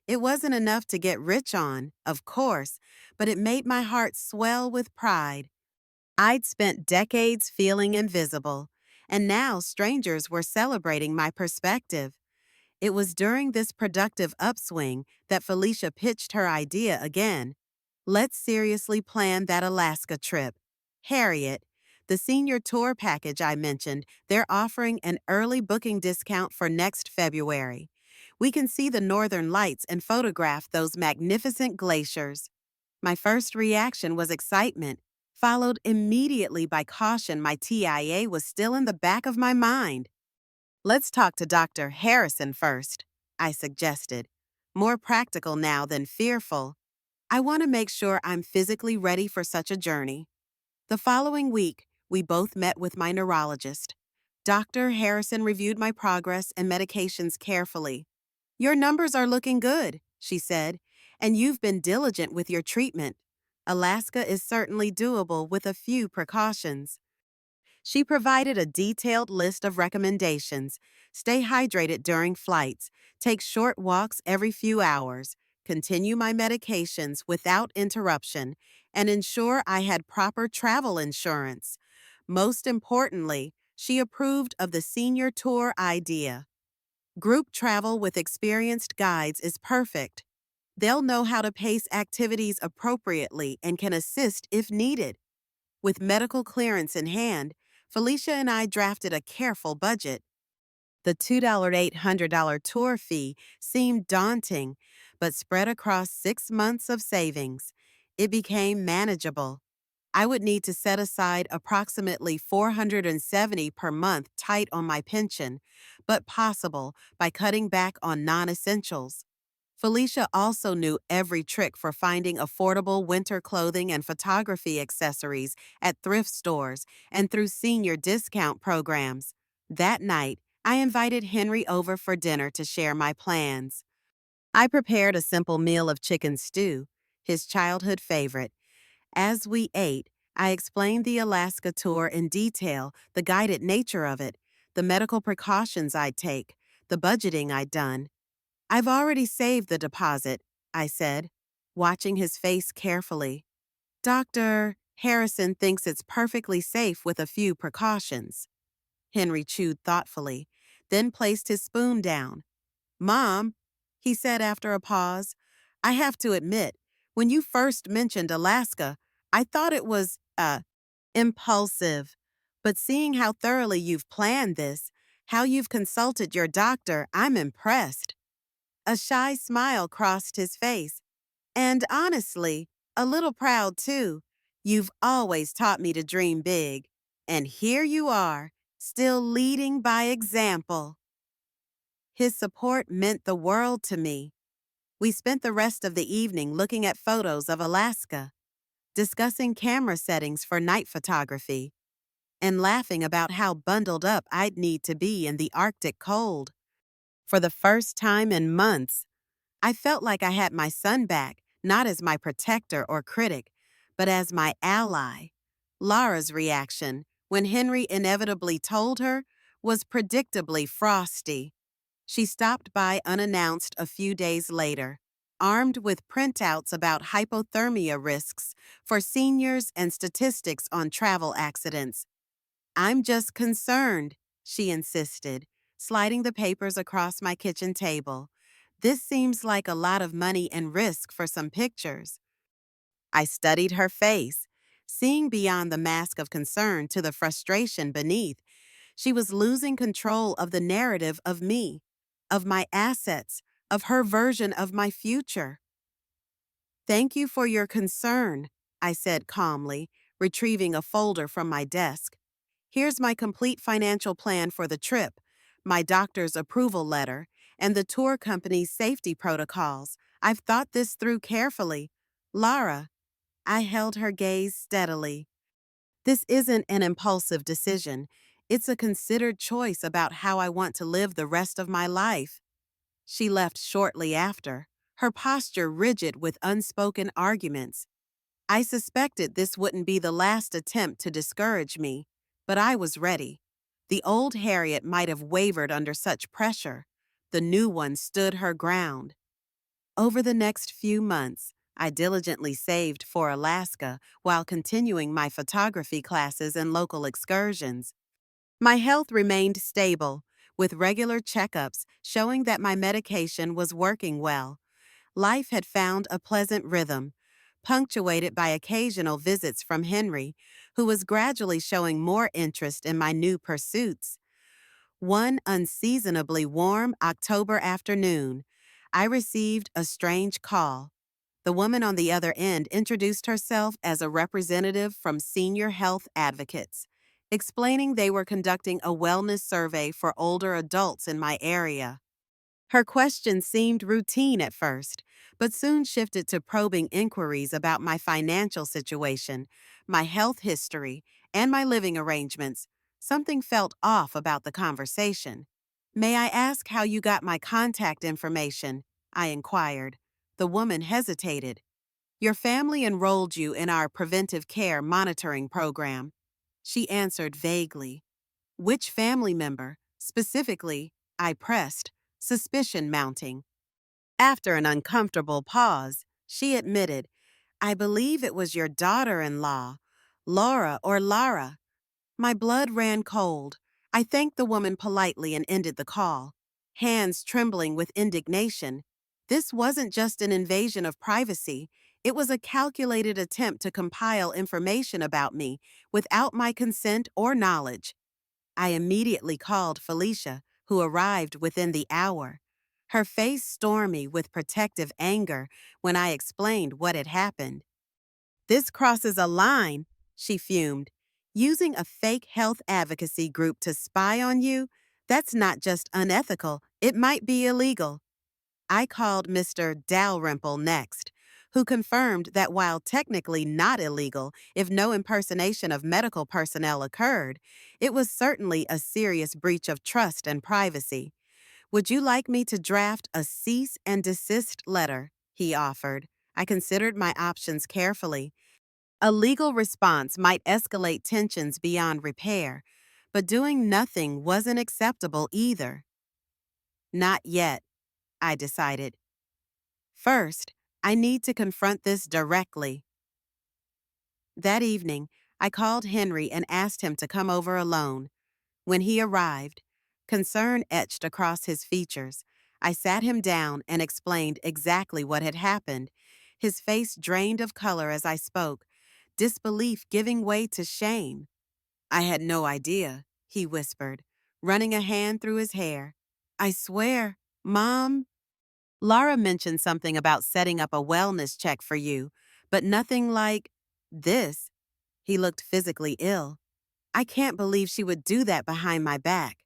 It wasn't enough to get rich on, of course, but it made my heart swell with pride. I'd spent decades feeling invisible, and now strangers were celebrating my perspective. It was during this productive upswing that Felicia pitched her idea again. Let's seriously plan that Alaska trip. Harriet, the senior tour package I mentioned, they're offering an early booking discount for next February. We can see the northern lights and photograph those magnificent glaciers. My first reaction was excitement, followed immediately by caution my TIA was still in the back of my mind. Let's talk to Dr. Harrison first, I suggested, more practical now than fearful. I want to make sure I'm physically ready for such a journey. The following week, we both met with my neurologist. Dr. Harrison reviewed my progress and medications carefully. Your numbers are looking good, she said, and you've been diligent with your treatment. Alaska is certainly doable with a few precautions. She provided a detailed list of recommendations. Stay hydrated during flights, take short walks every few hours, continue my medications without interruption, and ensure I had proper travel insurance. Most importantly, she approved of the senior tour idea. Group travel with experienced guides is perfect. They'll know how to pace activities appropriately and can assist if needed. With medical clearance in hand, Felicia and I drafted a careful budget. The $2,800 tour fee seemed daunting, but spread across 6 months of savings, it became manageable. I would need to set aside approximately $470 per month tight on my pension, but possible by cutting back on non-essentials. Felicia also knew every trick for finding affordable winter clothing and photography accessories at thrift stores and through senior discount programs. That night, I invited Henry over for dinner to share my plans. I prepared a simple meal of chicken stew, his childhood favorite. As we ate, I explained the Alaska tour in detail, the guided nature of it, the medical precautions I'd take, the budgeting I'd done. I've already saved the deposit, I said, watching his face carefully. Dr. Harrison thinks it's perfectly safe with a few precautions. Henry chewed thoughtfully, then placed his spoon down. Mom, he said after a pause, I have to admit, when you first mentioned Alaska, I thought it was, impulsive. But seeing how thoroughly you've planned this, how you've consulted your doctor, I'm impressed. A shy smile crossed his face. And honestly, a little proud too. You've always taught me to dream big. And here you are, still leading by example. His support meant the world to me. We spent the rest of the evening looking at photos of Alaska, discussing camera settings for night photography, and laughing about how bundled up I'd need to be in the Arctic cold. For the first time in months, I felt like I had my son back, not as my protector or critic, but as my ally. Lara's reaction, when Henry inevitably told her, was predictably frosty. She stopped by unannounced a few days later, armed with printouts about hypothermia risks for seniors and statistics on travel accidents. I'm just concerned, she insisted, sliding the papers across my kitchen table. This seems like a lot of money and risk for some pictures. I studied her face. Seeing beyond the mask of concern to the frustration beneath, she was losing control of the narrative of me, of my assets, of her version of my future. "Thank you for your concern," I said calmly, retrieving a folder from my desk. "Here's my complete financial plan for the trip, my doctor's approval letter, and the tour company's safety protocols. I've thought this through carefully. Lara," I held her gaze steadily. "This isn't an impulsive decision. It's a considered choice about how I want to live the rest of my life." She left shortly after, her posture rigid with unspoken arguments. I suspected this wouldn't be the last attempt to discourage me, but I was ready. The old Harriet might have wavered under such pressure. The new one stood her ground. Over the next few months, I diligently saved for Alaska while continuing my photography classes and local excursions. My health remained stable, with regular checkups showing that my medication was working well. Life had found a pleasant rhythm, punctuated by occasional visits from Henry, who was gradually showing more interest in my new pursuits. One unseasonably warm October afternoon, I received a strange call. The woman on the other end introduced herself as a representative from Senior Health Advocates, explaining they were conducting a wellness survey for older adults in my area. Her questions seemed routine at first, but soon shifted to probing inquiries about my financial situation, my health history, and my living arrangements. Something felt off about the conversation. "May I ask how you got my contact information?" I inquired. The woman hesitated. "Your family enrolled you in our preventive care monitoring program." She answered vaguely. "Which family member, specifically?" I pressed, suspicion mounting. After an uncomfortable pause, she admitted, "I believe it was your daughter-in-law, Laura or Lara." My blood ran cold. I thanked the woman politely and ended the call, hands trembling with indignation. This wasn't just an invasion of privacy. It was a calculated attempt to compile information about me without my consent or knowledge. I immediately called Felicia, who arrived within the hour, her face stormy with protective anger when I explained what had happened. "This crosses a line," she fumed. "Using a fake health advocacy group to spy on you? That's not just unethical, it might be illegal." I called Mr. Dalrymple next, who confirmed that while technically not illegal if no impersonation of medical personnel occurred, it was certainly a serious breach of trust and privacy. "Would you like me to draft a cease and desist letter?" he offered. I considered my options carefully. A legal response might escalate tensions beyond repair, but doing nothing wasn't acceptable either. "Not yet," I decided. "First, I need to confront this directly." That evening, I called Henry and asked him to come over alone. When he arrived, concern etched across his features. I sat him down and explained exactly what had happened. His face drained of color as I spoke, disbelief giving way to shame. "I had no idea," he whispered, running a hand through his hair. "I swear, Mom, Laura mentioned something about setting up a wellness check for you, but nothing like this." He looked physically ill. "I can't believe she would do that behind my back."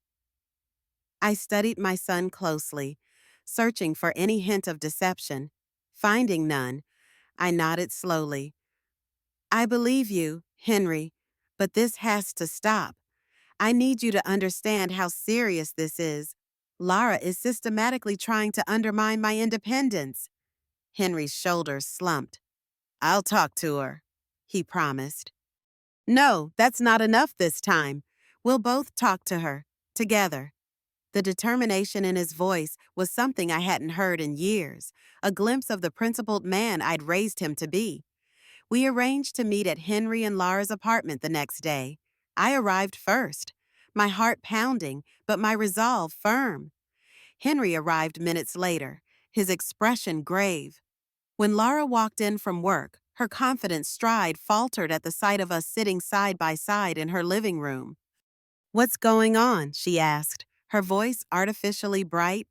I studied my son closely, searching for any hint of deception. Finding none, I nodded slowly. "I believe you, Henry, but this has to stop. I need you to understand how serious this is. Lara is systematically trying to undermine my independence." Henry's shoulders slumped. "I'll talk to her," he promised. "No, that's not enough this time. We'll both talk to her, together." The determination in his voice was something I hadn't heard in years, a glimpse of the principled man I'd raised him to be. We arranged to meet at Henry and Lara's apartment the next day. I arrived first, my heart pounding, but my resolve firm. Henry arrived minutes later, his expression grave. When Lara walked in from work, Her confident stride faltered at the sight of us sitting side by side in her living room. "What's going on?" she asked, her voice artificially bright.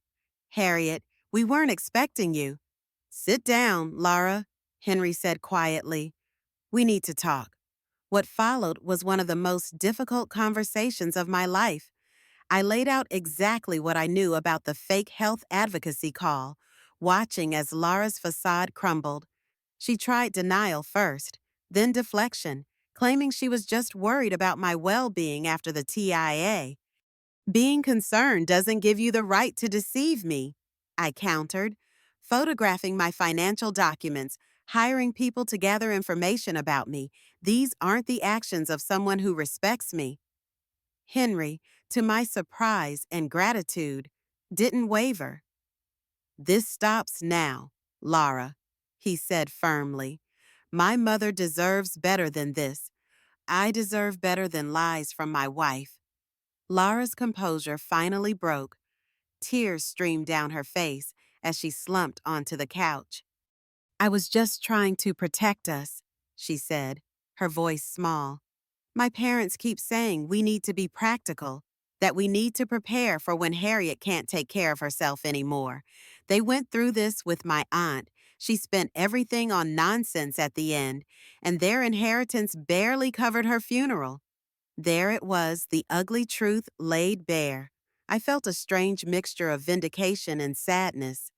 "Harriet, we weren't expecting you." "Sit down, Lara," Henry said quietly. "We need to talk." What followed was one of the most difficult conversations of my life. I laid out exactly what I knew about the fake health advocacy call, watching as Lara's facade crumbled. She tried denial first, then deflection, claiming she was just worried about my well-being after the TIA. "Being concerned doesn't give you the right to deceive me," I countered, photographing my financial documents, hiring people to gather information about me. These aren't the actions of someone who respects me. Henry, to my surprise and gratitude, didn't waver. "This stops now, Lara," he said firmly. "My mother deserves better than this. I deserve better than lies from my wife." Lara's composure finally broke. Tears streamed down her face as she slumped onto the couch. "I was just trying to protect us," she said, her voice small. "My parents keep saying we need to be practical, that we need to prepare for when Harriet can't take care of herself anymore. They went through this with my aunt. She spent everything on nonsense at the end, and their inheritance barely covered her funeral." There it was, the ugly truth laid bare. I felt a strange mixture of vindication and sadness.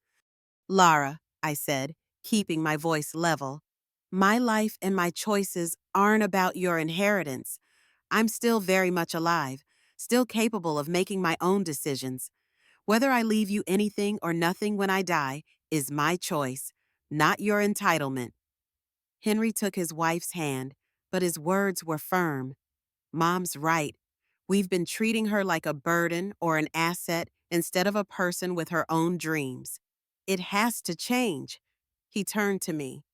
"Lara," I said, keeping my voice level, "my life and my choices aren't about your inheritance. I'm still very much alive, still capable of making my own decisions. Whether I leave you anything or nothing when I die is my choice, not your entitlement." Henry took his wife's hand, but his words were firm. "Mom's right. We've been treating her like a burden or an asset instead of a person with her own dreams. It has to change." He turned to me.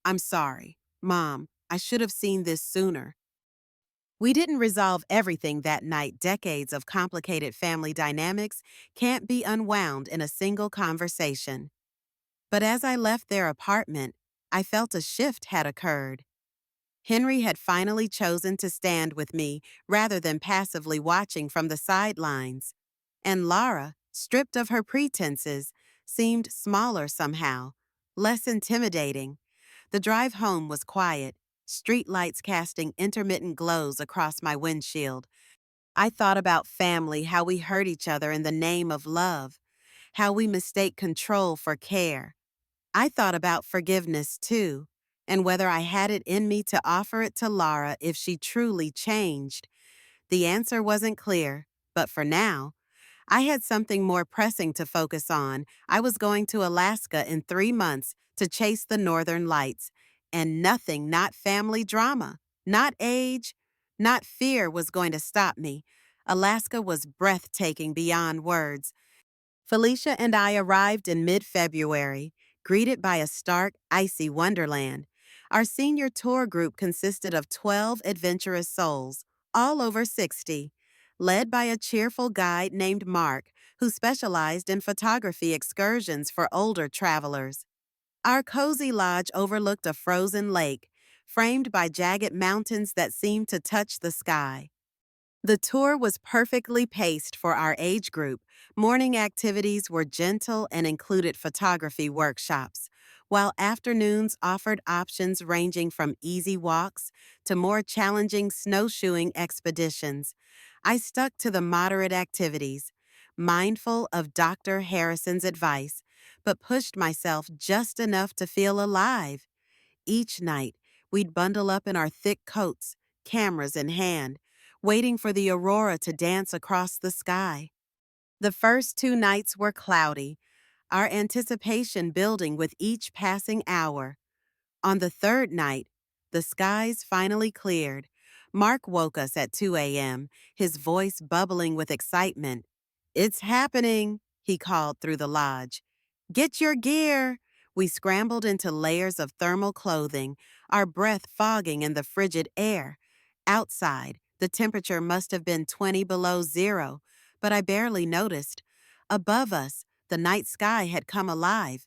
"I'm sorry. Mom, I should have seen this sooner." We didn't resolve everything that night. Decades of complicated family dynamics can't be unwound in a single conversation. But as I left their apartment, I felt a shift had occurred. Henry had finally chosen to stand with me rather than passively watching from the sidelines. And Lara, stripped of her pretenses, seemed smaller somehow, less intimidating. The drive home was quiet, streetlights casting intermittent glows across my windshield. I thought about family, how we hurt each other in the name of love, how we mistake control for care. I thought about forgiveness too, and whether I had it in me to offer it to Lara if she truly changed. The answer wasn't clear, but for now, I had something more pressing to focus on. I was going to Alaska in 3 months to chase the northern lights, and nothing, not family drama, not age, not fear was going to stop me. Alaska was breathtaking beyond words. Felicia and I arrived in mid-February, greeted by a stark, icy wonderland. Our senior tour group consisted of 12 adventurous souls, all over 60, led by a cheerful guide named Mark, who specialized in photography excursions for older travelers. Our cozy lodge overlooked a frozen lake, framed by jagged mountains that seemed to touch the sky. The tour was perfectly paced for our age group. Morning activities were gentle and included photography workshops, while afternoons offered options ranging from easy walks to more challenging snowshoeing expeditions. I stuck to the moderate activities, mindful of Dr. Harrison's advice, but pushed myself just enough to feel alive. Each night, we'd bundle up in our thick coats, cameras in hand, waiting for the aurora to dance across the sky. The first 2 nights were cloudy, our anticipation building with each passing hour. On the third night, the skies finally cleared. Mark woke us at 2 a.m., his voice bubbling with excitement. "It's happening," he called through the lodge. "Get your gear." We scrambled into layers of thermal clothing, our breath fogging in the frigid air. Outside, the temperature must have been 20 below zero, but I barely noticed. Above us, the night sky had come alive.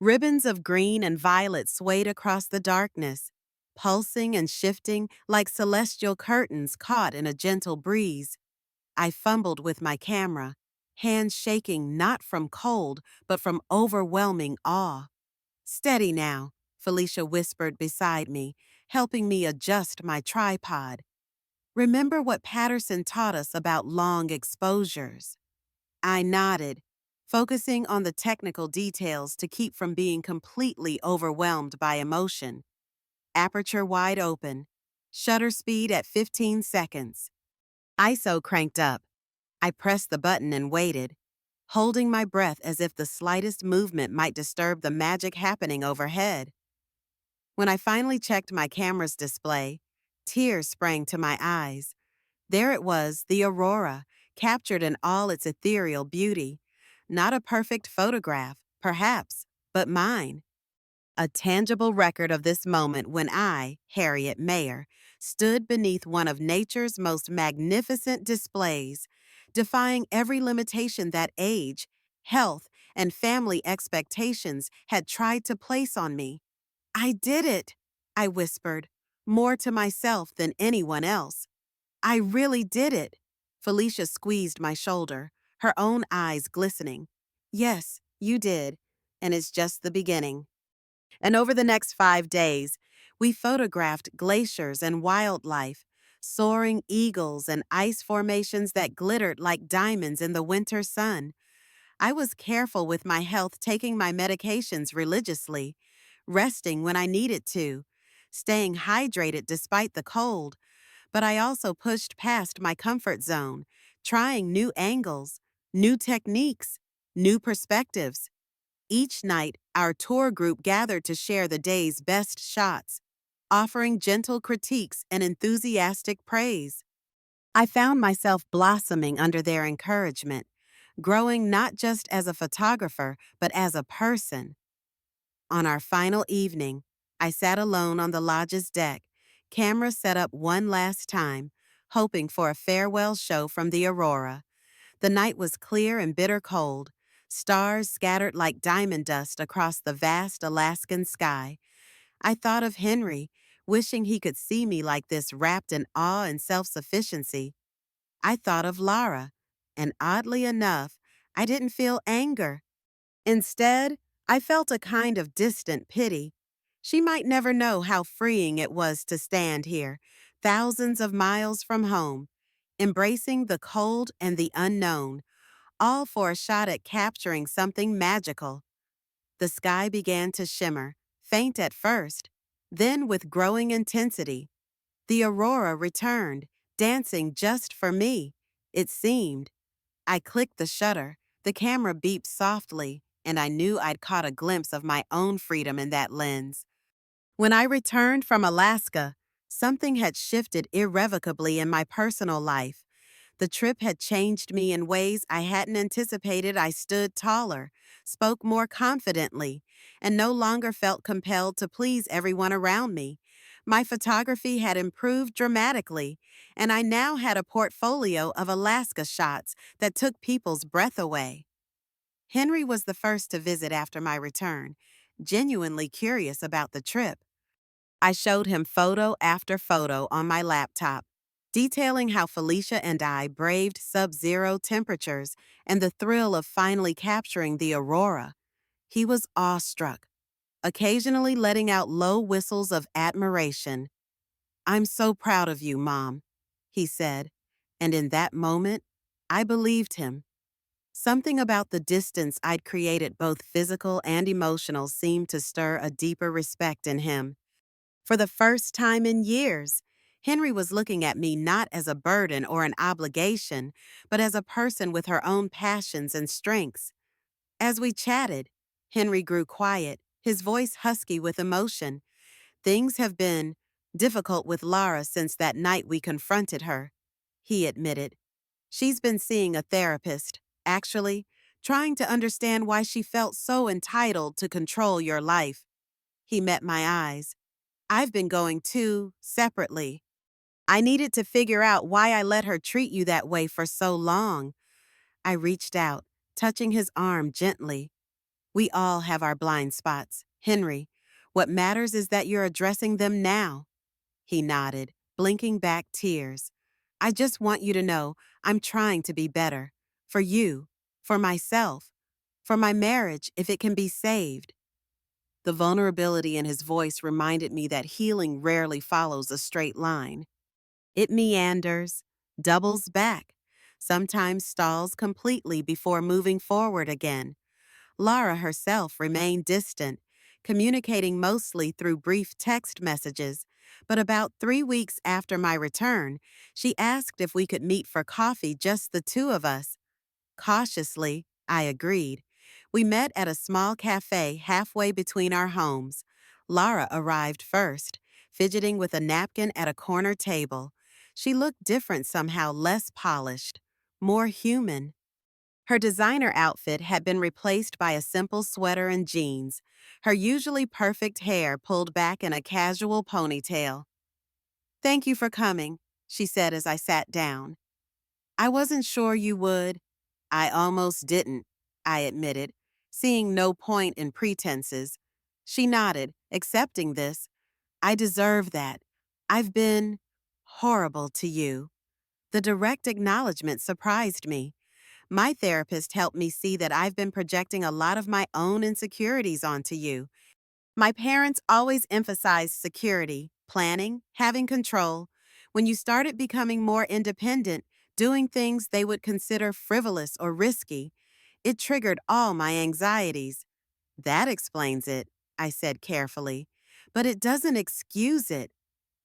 Ribbons of green and violet swayed across the darkness, pulsing and shifting like celestial curtains caught in a gentle breeze. I fumbled with my camera, hands shaking not from cold, but from overwhelming awe. "Steady now," Felicia whispered beside me, helping me adjust my tripod. "Remember what Patterson taught us about long exposures." I nodded, focusing on the technical details to keep from being completely overwhelmed by emotion. Aperture wide open, shutter speed at 15 seconds. ISO cranked up. I pressed the button and waited, holding my breath as if the slightest movement might disturb the magic happening overhead. When I finally checked my camera's display, tears sprang to my eyes. There it was, the aurora, captured in all its ethereal beauty. Not a perfect photograph, perhaps, but mine. A tangible record of this moment when I, Harriet Mayer, stood beneath one of nature's most magnificent displays, defying every limitation that age, health, and family expectations had tried to place on me. "I did it," I whispered, more to myself than anyone else. "I really did it." Felicia squeezed my shoulder, her own eyes glistening. "Yes, you did, and it's just the beginning." And over the next 5 days, we photographed glaciers and wildlife, soaring eagles and ice formations that glittered like diamonds in the winter sun. I was careful with my health, taking my medications religiously, resting when I needed to, staying hydrated despite the cold, but I also pushed past my comfort zone, trying new angles, new techniques, new perspectives. Each night, our tour group gathered to share the day's best shots, offering gentle critiques and enthusiastic praise. I found myself blossoming under their encouragement, growing not just as a photographer, but as a person. On our final evening, I sat alone on the lodge's deck, camera set up one last time, hoping for a farewell show from the aurora. The night was clear and bitter cold, stars scattered like diamond dust across the vast Alaskan sky. I thought of Henry, wishing he could see me like this, wrapped in awe and self-sufficiency. I thought of Lara, and oddly enough, I didn't feel anger. Instead, I felt a kind of distant pity. She might never know how freeing it was to stand here, thousands of miles from home, embracing the cold and the unknown, all for a shot at capturing something magical. The sky began to shimmer, faint at first, then with growing intensity. The aurora returned, dancing just for me, it seemed. I clicked the shutter, the camera beeped softly, and I knew I'd caught a glimpse of my own freedom in that lens. When I returned from Alaska, something had shifted irrevocably in my personal life. The trip had changed me in ways I hadn't anticipated. I stood taller, spoke more confidently, and no longer felt compelled to please everyone around me. My photography had improved dramatically, and I now had a portfolio of Alaska shots that took people's breath away. Henry was the first to visit after my return, genuinely curious about the trip. I showed him photo after photo on my laptop, detailing how Felicia and I braved sub-zero temperatures and the thrill of finally capturing the aurora. He was awestruck, occasionally letting out low whistles of admiration. "I'm so proud of you, Mom," he said, and in that moment, I believed him. Something about the distance I'd created, both physical and emotional, seemed to stir a deeper respect in him. For the first time in years, Henry was looking at me not as a burden or an obligation, but as a person with her own passions and strengths. As we chatted, Henry grew quiet, his voice husky with emotion. "Things have been difficult with Lara since that night we confronted her," he admitted. "She's been seeing a therapist, actually, trying to understand why she felt so entitled to control your life." He met my eyes. "I've been going too, separately. I needed to figure out why I let her treat you that way for so long." I reached out, touching his arm gently. We all have our blind spots. Henry, what matters is that you're addressing them now. He nodded, blinking back tears. I just want you to know I'm trying to be better. For you, for myself, for my marriage if it can be saved. The vulnerability in his voice reminded me that healing rarely follows a straight line. It meanders, doubles back, sometimes stalls completely before moving forward again. Lara herself remained distant, communicating mostly through brief text messages, but about 3 weeks after my return, she asked if we could meet for coffee, just the two of us. Cautiously, I agreed. We met at a small cafe halfway between our homes. Lara arrived first, fidgeting with a napkin at a corner table. She looked different somehow, less polished, more human. Her designer outfit had been replaced by a simple sweater and jeans, her usually perfect hair pulled back in a casual ponytail. "Thank you for coming," she said as I sat down. "I wasn't sure you would." "I almost didn't," I admitted, seeing no point in pretenses. She nodded, accepting this. "I deserve that. I've been horrible to you." The direct acknowledgement surprised me. My therapist helped me see that I've been projecting a lot of my own insecurities onto you. My parents always emphasized security, planning, having control. When you started becoming more independent, doing things they would consider frivolous or risky, it triggered all my anxieties. "That explains it," I said carefully. "But it doesn't excuse it."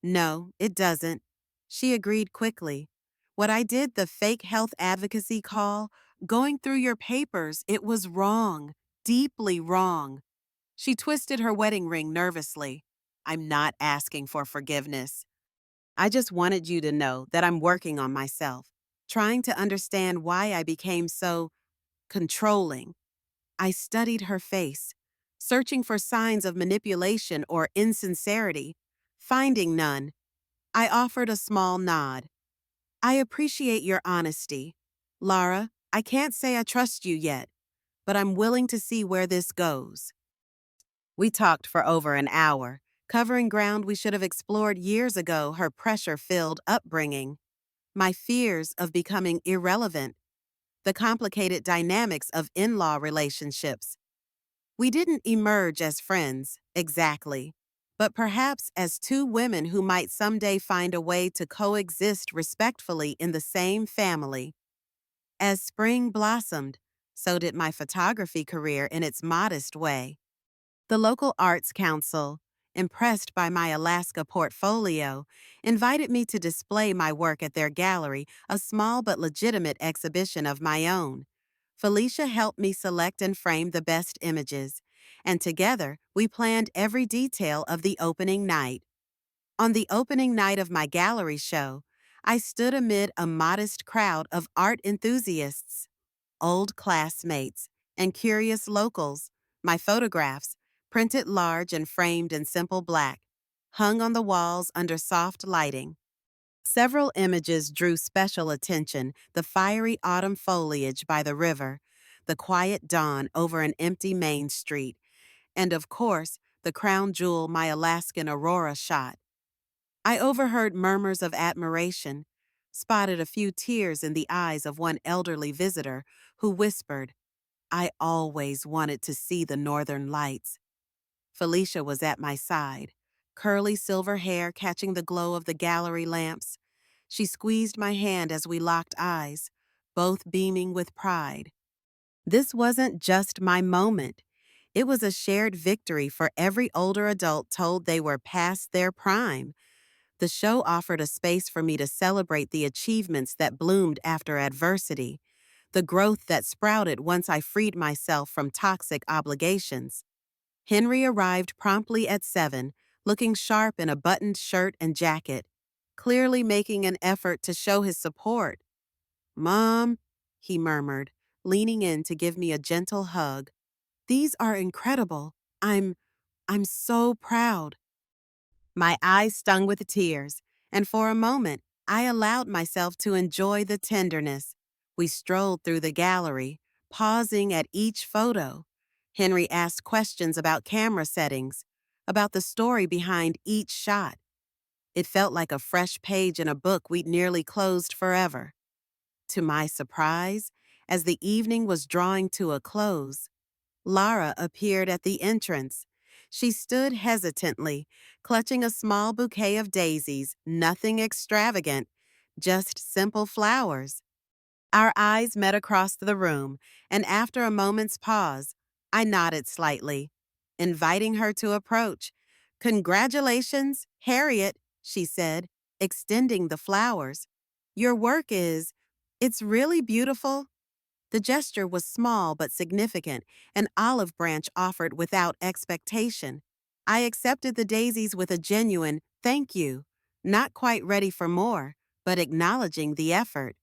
"No, it doesn't." She agreed quickly. "What I did the fake health advocacy call, going through your papers, it was wrong, deeply wrong." She twisted her wedding ring nervously. "I'm not asking for forgiveness. I just wanted you to know that I'm working on myself, trying to understand why I became so controlling." I studied her face, searching for signs of manipulation or insincerity. Finding none, I offered a small nod. "I appreciate your honesty. Lara, I can't say I trust you yet, but I'm willing to see where this goes." We talked for over an hour, covering ground we should have explored years ago, her pressure-filled upbringing, my fears of becoming irrelevant, the complicated dynamics of in-law relationships. We didn't emerge as friends, exactly, but perhaps as two women who might someday find a way to coexist respectfully in the same family. As spring blossomed, so did my photography career in its modest way. The local arts council, impressed by my Alaska portfolio, invited me to display my work at their gallery, a small but legitimate exhibition of my own. Felicia helped me select and frame the best images, and together we planned every detail of the opening night. On the opening night of my gallery show, I stood amid a modest crowd of art enthusiasts, old classmates, and curious locals. My photographs, printed large and framed in simple black, hung on the walls under soft lighting. Several images drew special attention: the fiery autumn foliage by the river, the quiet dawn over an empty main street, and of course, the crown jewel my Alaskan aurora shot. I overheard murmurs of admiration, spotted a few tears in the eyes of one elderly visitor who whispered, "I always wanted to see the northern lights." Felicia was at my side, curly silver hair catching the glow of the gallery lamps. She squeezed my hand as we locked eyes, both beaming with pride. This wasn't just my moment. It was a shared victory for every older adult told they were past their prime. The show offered a space for me to celebrate the achievements that bloomed after adversity, the growth that sprouted once I freed myself from toxic obligations. Henry arrived promptly at 7, looking sharp in a buttoned shirt and jacket, clearly making an effort to show his support. "Mom," he murmured, leaning in to give me a gentle hug. "These are incredible. I'm so proud." My eyes stung with tears, and for a moment, I allowed myself to enjoy the tenderness. We strolled through the gallery, pausing at each photo. Henry asked questions about camera settings, about the story behind each shot. It felt like a fresh page in a book we'd nearly closed forever. To my surprise, as the evening was drawing to a close, Lara appeared at the entrance. She stood hesitantly, clutching a small bouquet of daisies, nothing extravagant, just simple flowers. Our eyes met across the room, and after a moment's pause, I nodded slightly, inviting her to approach. "Congratulations, Harriet," she said, extending the flowers. "Your work it's really beautiful." The gesture was small but significant, an olive branch offered without expectation. I accepted the daisies with a genuine "thank you," not quite ready for more, but acknowledging the effort.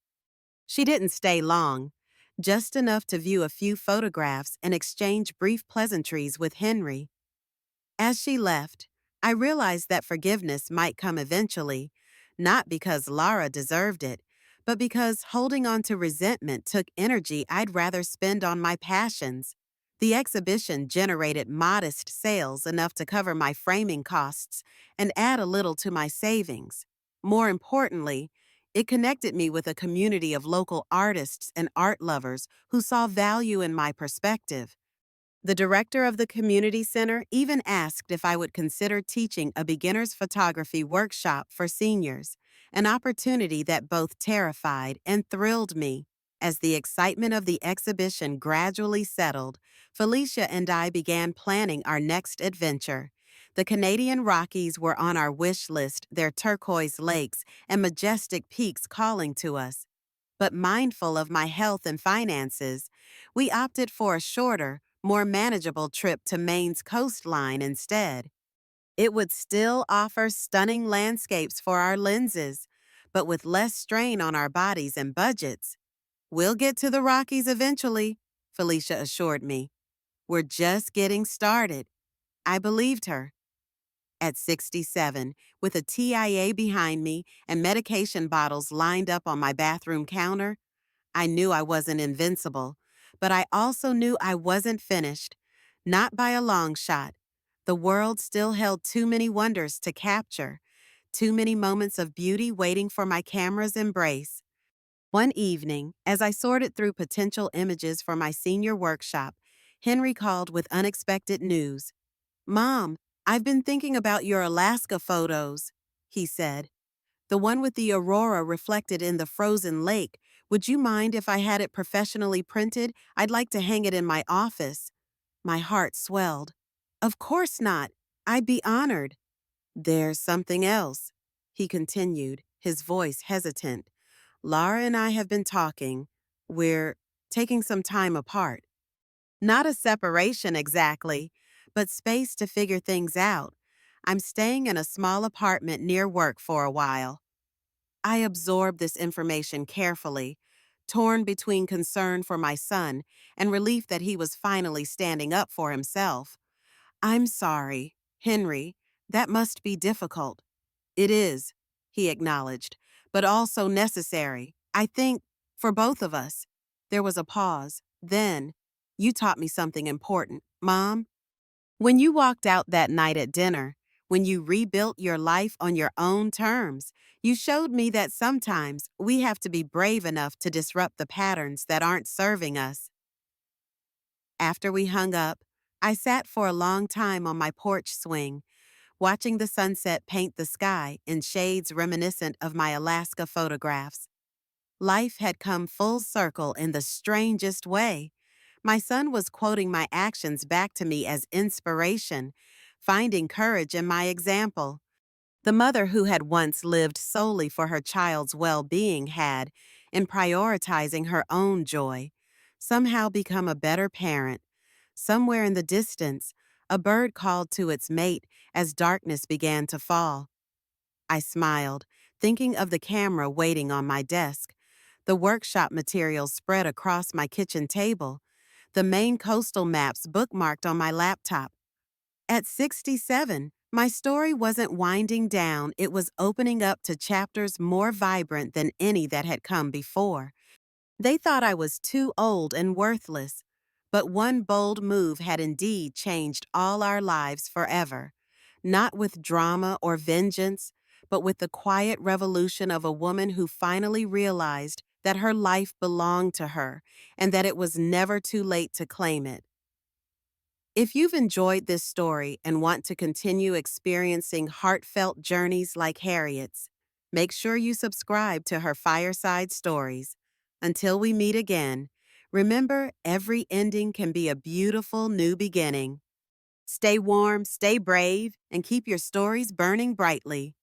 She didn't stay long, just enough to view a few photographs and exchange brief pleasantries with Henry. As she left, I realized that forgiveness might come eventually, not because Lara deserved it, but because holding on to resentment took energy I'd rather spend on my passions. The exhibition generated modest sales enough to cover my framing costs and add a little to my savings. More importantly, it connected me with a community of local artists and art lovers who saw value in my perspective. The director of the community center even asked if I would consider teaching a beginner's photography workshop for seniors, an opportunity that both terrified and thrilled me. As the excitement of the exhibition gradually settled, Felicia and I began planning our next adventure. The Canadian Rockies were on our wish list, their turquoise lakes and majestic peaks calling to us. But mindful of my health and finances, we opted for a shorter, more manageable trip to Maine's coastline instead. It would still offer stunning landscapes for our lenses, but with less strain on our bodies and budgets. "We'll get to the Rockies eventually," Felicia assured me. "We're just getting started." I believed her. At 67, with a TIA behind me and medication bottles lined up on my bathroom counter, I knew I wasn't invincible, but I also knew I wasn't finished. Not by a long shot. The world still held too many wonders to capture, too many moments of beauty waiting for my camera's embrace. One evening, as I sorted through potential images for my senior workshop, Henry called with unexpected news. "Mom, I've been thinking about your Alaska photos," he said. "The one with the aurora reflected in the frozen lake. Would you mind if I had it professionally printed? I'd like to hang it in my office." My heart swelled. "Of course not. I'd be honored." "There's something else," he continued, his voice hesitant. "Lara and I have been talking. We're taking some time apart. Not a separation exactly, but space to figure things out. I'm staying in a small apartment near work for a while." I absorbed this information carefully, torn between concern for my son and relief that he was finally standing up for himself. "I'm sorry, Henry. That must be difficult." "It is," he acknowledged, "but also necessary. I think, for both of us." There was a pause. Then, "You taught me something important, Mom. When you walked out that night at dinner, when you rebuilt your life on your own terms, you showed me that sometimes we have to be brave enough to disrupt the patterns that aren't serving us." After we hung up, I sat for a long time on my porch swing, watching the sunset paint the sky in shades reminiscent of my Alaska photographs. Life had come full circle in the strangest way. My son was quoting my actions back to me as inspiration, finding courage in my example. The mother who had once lived solely for her child's well-being had, in prioritizing her own joy, somehow become a better parent. Somewhere in the distance, a bird called to its mate as darkness began to fall. I smiled, thinking of the camera waiting on my desk, the workshop materials spread across my kitchen table, the Maine coastal maps bookmarked on my laptop. At 67, my story wasn't winding down, it was opening up to chapters more vibrant than any that had come before. They thought I was too old and worthless, But one bold move had indeed changed all our lives forever, not with drama or vengeance, but with the quiet revolution of a woman who finally realized that her life belonged to her and that it was never too late to claim it. If you've enjoyed this story and want to continue experiencing heartfelt journeys like Harriet's, make sure you subscribe to her Fireside Stories. Until we meet again, remember every ending can be a beautiful new beginning. Stay warm, stay brave, and keep your stories burning brightly.